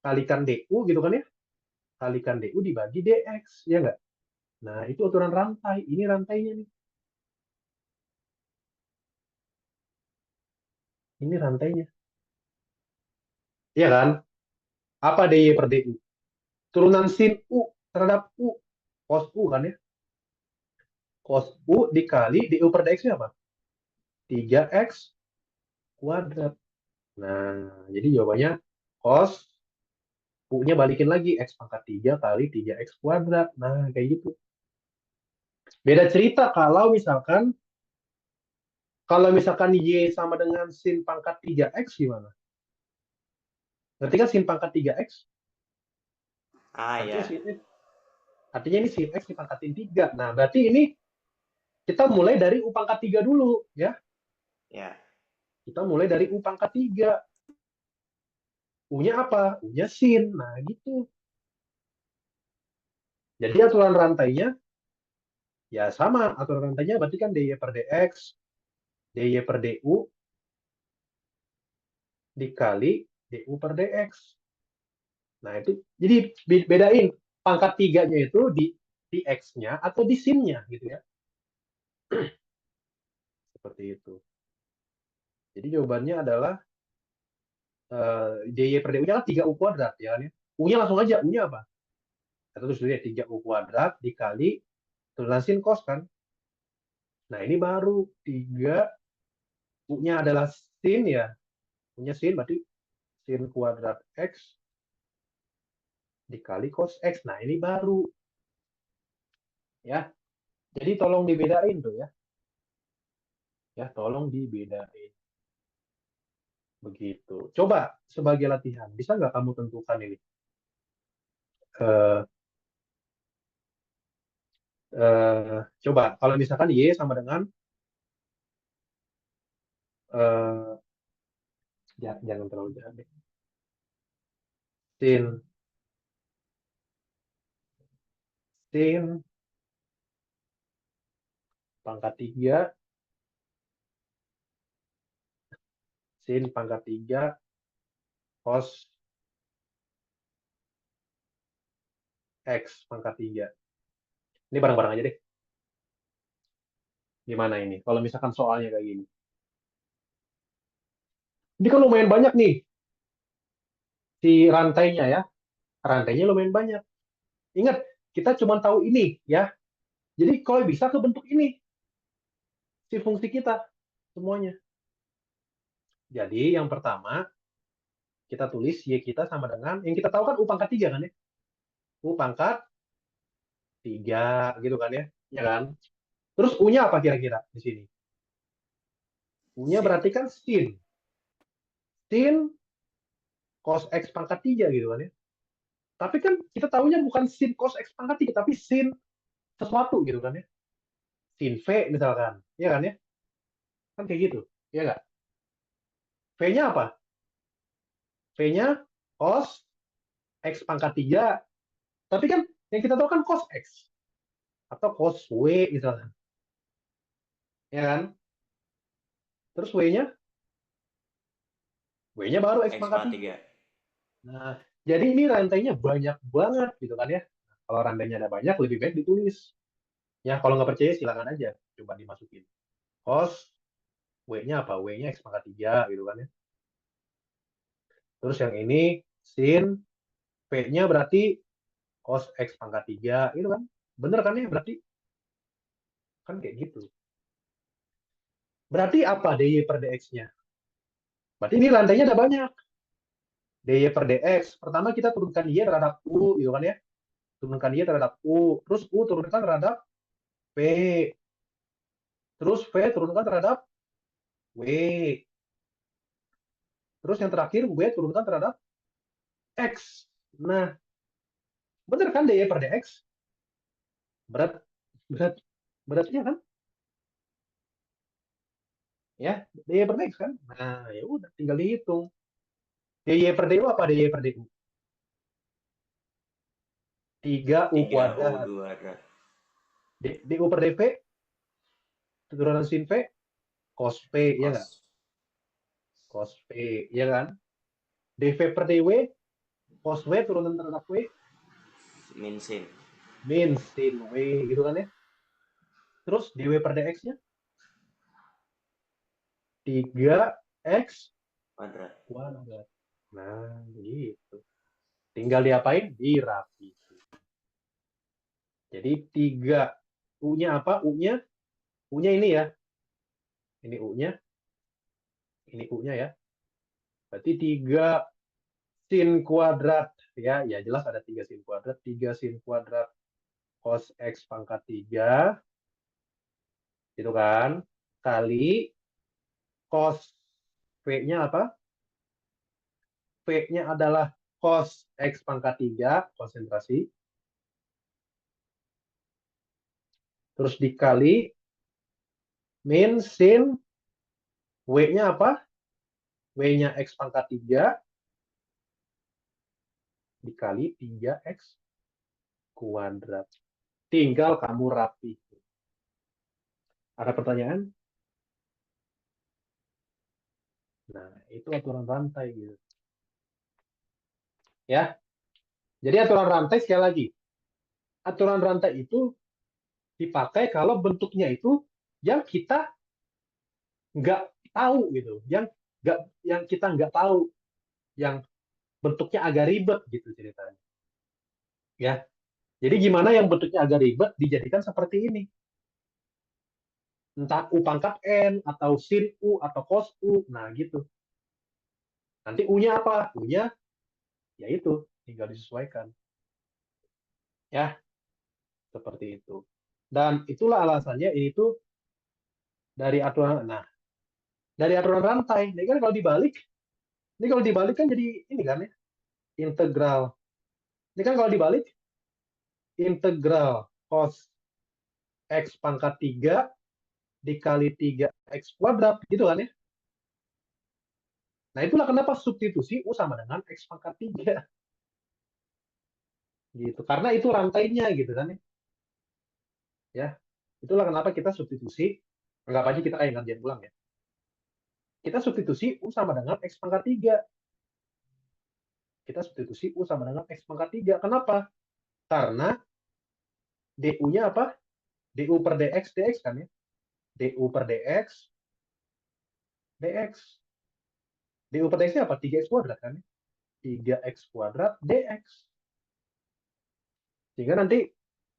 Kalikan du gitu kan ya? Kalikan du dibagi dx, ya nggak? Nah, itu aturan rantai. Ini rantainya nih. Ini rantainya. Iya kan? Apa DY per DU? Turunan sin U terhadap U. Cos U kan ya? Cos U dikali DU per DX-nya apa? 3X kuadrat. Nah, jadi jawabannya cos U-nya balikin lagi. X pangkat 3 kali 3X kuadrat. Nah, kayak gitu. Beda cerita kalau misalkan Y sama dengan sin pangkat 3X gimana? Berarti kan sin pangkat 3X, Ah artinya ya, sin X, artinya ini sin X dipangkatin 3. Nah, berarti ini kita mulai dari U pangkat 3 dulu, ya. ya. Kita mulai dari U pangkat 3. U-nya apa? U-nya sin. Nah, gitu. Jadi aturan rantainya ya sama. Aturan rantainya berarti kan DY per DX, DY per DU dikali DU per DX. Nah, itu jadi bedain pangkat 3-nya itu di X-nya atau di sin-nya gitu ya. Seperti itu. Jadi jawabannya adalah DY per DU-nya kan 3U kuadrat ya kan ya. U-nya langsung aja, U-nya apa? Atau terus dulu ya 3U kuadrat dikali turunan sin cos kan. Nah, ini baru 3 U-nya adalah sin ya. U-nya sin berarti sin kuadrat X dikali cos X. Nah, ini baru ya. Jadi tolong dibedain tuh ya. Ya, tolong dibedain. Begitu. Coba sebagai latihan, bisa nggak kamu tentukan ini? Eh, Coba kalau misalkan Y sama dengan eh, jangan terlalu jahat deh. Sin sin pangkat 3 sin pangkat 3 cos X pangkat 3. Ini bareng-bareng aja deh. Gimana ini? Kalau misalkan soalnya kayak gini. Ini kan lumayan banyak nih si rantainya ya. Rantainya lumayan banyak. Ingat, kita cuma tahu ini ya. Jadi kalau bisa ke bentuk ini si fungsi kita semuanya. Jadi yang pertama kita tulis Y kita sama dengan yang kita tahu kan U pangkat 3 kan ya. U pangkat 3 gitu kan ya. Ya kan? Terus U-nya apa kira-kira di sini? U-nya Sin. berarti kan sin. Sin cos X pangkat 3 gitu kan ya. Tapi kan kita tahunya bukan sin cos X pangkat 3, tapi sin sesuatu gitu kan ya. Sin V misalkan. Ya kan ya? Kan kayak gitu. Ya nggak? V-nya apa? V-nya cos X pangkat 3. Tapi kan yang kita tahu kan cos X. Atau cos W misalkan. Ya kan? Terus W-nya? W-nya baru X X pangkat pangkat 3. 3. Nah, jadi ini rantainya banyak banget gitu kan ya. Kalau rantainya ada banyak, lebih baik ditulis. Ya, kalau nggak percaya silakan aja. Coba dimasukin. Cos, W-nya apa? W-nya X pangkat 3 gitu kan ya. Terus yang ini, sin, P-nya berarti cos X pangkat 3 gitu kan. Bener kan ya? Berarti kan kayak gitu. Berarti apa DY per DX-nya? Berarti ini rantainya ada banyak. DY per DX. Pertama kita turunkan Y terhadap U gitu kan ya. Turunkan Y terhadap U. Terus U turunkan terhadap P. Terus V turunkan terhadap W. Terus yang terakhir W turunkan terhadap X. Nah, bener kan DY per DX? Berat, berat, beratnya kan? Ya, DY per DX kan? Nah, ya udah tinggal dihitung. DY per DU apa DY per DU? 3U 3U kuadrat. kuadrat. DU per DV, turunan sin V, cos P, ya nggak? Cos. Cos P, ya kan? DV per DW, cos W turunan terhadap W, Min sin. min sin W, gitu kan ya? Terus DW per DX-nya, 3 X Kuadrat. kuadrat. Nah, gitu. Tinggal diapain? Dirapiin. Jadi 3. U-nya apa? U-nya ini ya. Ini U-nya. Ini U-nya ya. Berarti 3 sin kuadrat. Ya jelas ada 3 sin kuadrat. 3 sin kuadrat cos X pangkat 3. Gitu kan. Kali cos V-nya apa? V-nya adalah cos X pangkat 3. Konsentrasi. Terus dikali min sin W-nya apa? W-nya X pangkat 3 dikali 3X kuadrat. Tinggal kamu rapi. Ada pertanyaan? Nah, itu aturan rantai gitu. Ya. Jadi aturan rantai sekali lagi. Aturan rantai itu dipakai kalau bentuknya itu yang kita nggak tahu gitu. Yang kita nggak tahu, yang bentuknya agak ribet gitu ceritanya. Ya. Jadi gimana yang bentuknya agak ribet dijadikan seperti ini? Entah U pangkat N, atau sin U, atau cos U. Nah, gitu. Nanti U-nya apa? U-nya, ya itu. Tinggal disesuaikan. Ya, seperti itu. Dan itulah alasannya ini tuh dari aturan. Nah, dari aturan rantai. Ini kalau dibalik kan jadi ini kan ya, integral. Ini kan kalau dibalik, integral cos X pangkat 3 dikali 3X kuadrat. Gitu kan ya. Nah, itulah kenapa substitusi U sama dengan X pangkat 3. Gitu. Karena itu rantainya gitu kan ya. Ya, itulah kenapa kita substitusi. Anggap aja kita kayak ngerjain ulang ya. Kita substitusi U sama dengan X pangkat 3. Kita substitusi U sama dengan X pangkat 3. Kenapa? Karena DU-nya apa? DU per dx kan ya. DU per dx. DU per dx-nya apa? 3x kuadrat kan ya. 3x kuadrat dx. Sehingga nanti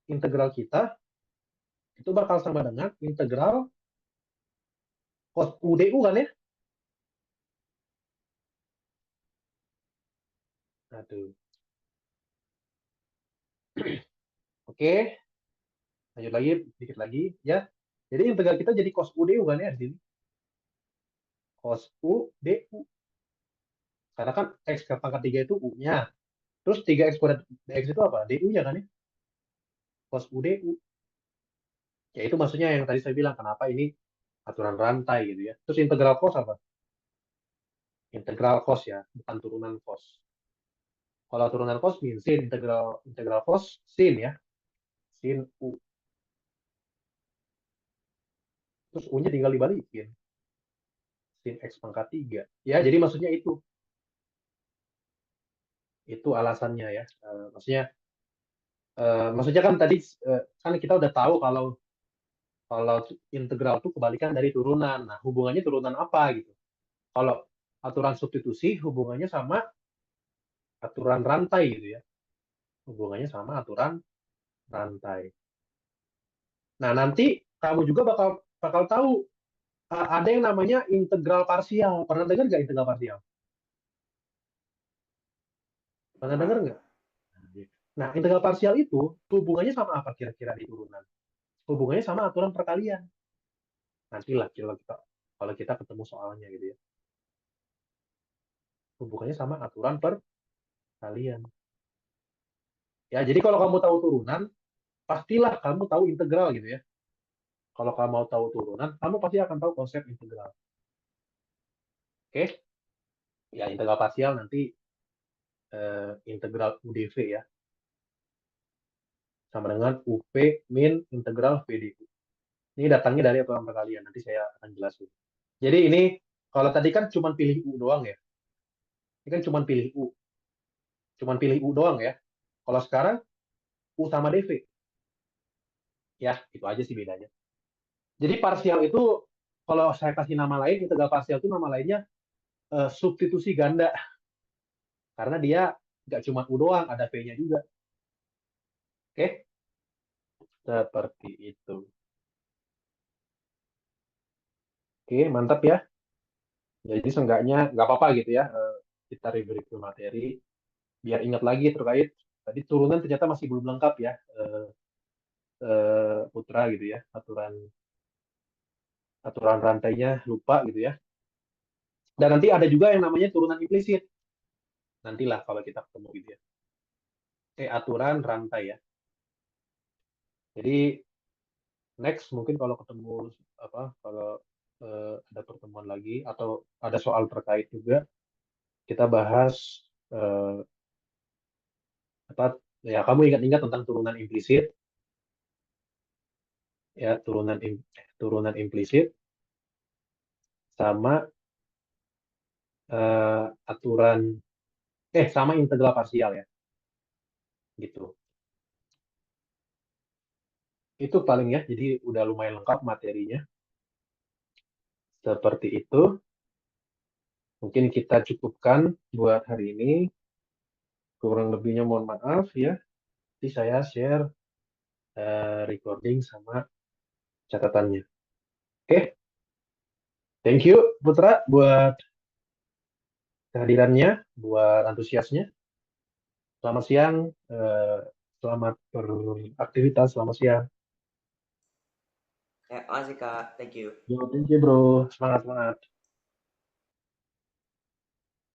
integral kita itu bakal sama dengan integral cos U DU kan ya. Aduh. Oke, lanjut lagi, dikit lagi ya. Jadi integral kita jadi cos U DU kan ya di sini. Cos U DU. Karena kan X ke pangkat 3 itu U-nya. Terus 3X kuadrat dx itu apa? DU-nya kan ya? Cos U DU. Ya itu maksudnya yang tadi saya bilang, kenapa ini aturan rantai gitu ya. Terus integral cos apa? Integral cos ya, bukan turunan cos. Kalau turunan cos min sin, integral cos sin ya. Sin U. Terus U-nya tinggal dibalikin. Sin X pangkat 3. Ya, jadi maksudnya itu. Itu alasannya ya. Maksudnya kan tadi kan kita udah tahu kalau kalau integral itu kebalikan dari turunan. Nah, hubungannya turunan apa gitu. Kalau aturan substitusi hubungannya sama aturan rantai gitu ya. Hubungannya sama aturan rantai. Nah, nanti kamu juga bakal bakal tahu ada yang namanya integral parsial. Pernah dengar nggak integral parsial? Pernah dengar Pernah. nggak? Nah, integral parsial itu hubungannya sama apa kira-kira di turunan? Hubungannya sama aturan perkalian. Nantilah kalau kita ketemu soalnya gitu ya. Hubungannya sama aturan perkalian. Ya, jadi kalau kamu tahu turunan, pastilah kamu tahu integral gitu ya. Kalau kamu mau tahu turunan, kamu pasti akan tahu konsep integral. Oke? Ya, integral parsial nanti integral UdV ya. Sama dengan UP min integral VdU. Ini datangnya dari aturan perkalian. Nanti saya akan jelasin. Jadi ini, kalau tadi kan cuma pilih U doang ya. Ini kan cuma pilih U. Cuma pilih U doang ya. Kalau sekarang, U sama DV. Ya, itu aja sih bedanya. Jadi parsial itu kalau saya kasih nama lain, integral parsial itu nama lainnya substitusi ganda. Karena dia nggak cuma U doang, ada V-nya juga. Oke, seperti itu. Oke, mantap ya. Jadi seenggaknya nggak apa-apa gitu ya. Kita review materi. Biar ingat lagi terkait tadi turunan ternyata masih belum lengkap ya. Putra gitu ya. Aturan aturan rantainya lupa gitu ya. Dan nanti ada juga yang namanya turunan implisit. Nantilah kalau kita ketemu gitu ya. Aturan rantai ya. Jadi next mungkin kalau ketemu apa kalau ada pertemuan lagi atau ada soal terkait juga kita bahas eh, apa ya kamu ingat-ingat tentang turunan implisit ya turunan implisit sama aturan sama integral parsial ya gitu. Itu paling ya, jadi udah lumayan lengkap materinya. Seperti itu. Mungkin kita cukupkan buat hari ini. Kurang lebihnya mohon maaf ya. Nanti saya share recording sama catatannya. Oke, thank you Putra buat kehadirannya, buat antusiasnya. Selamat siang, eh, selamat beraktivitas, selamat siang. Ya, makasih Kak. Thank you. Yo, thank you bro, semangat semangat.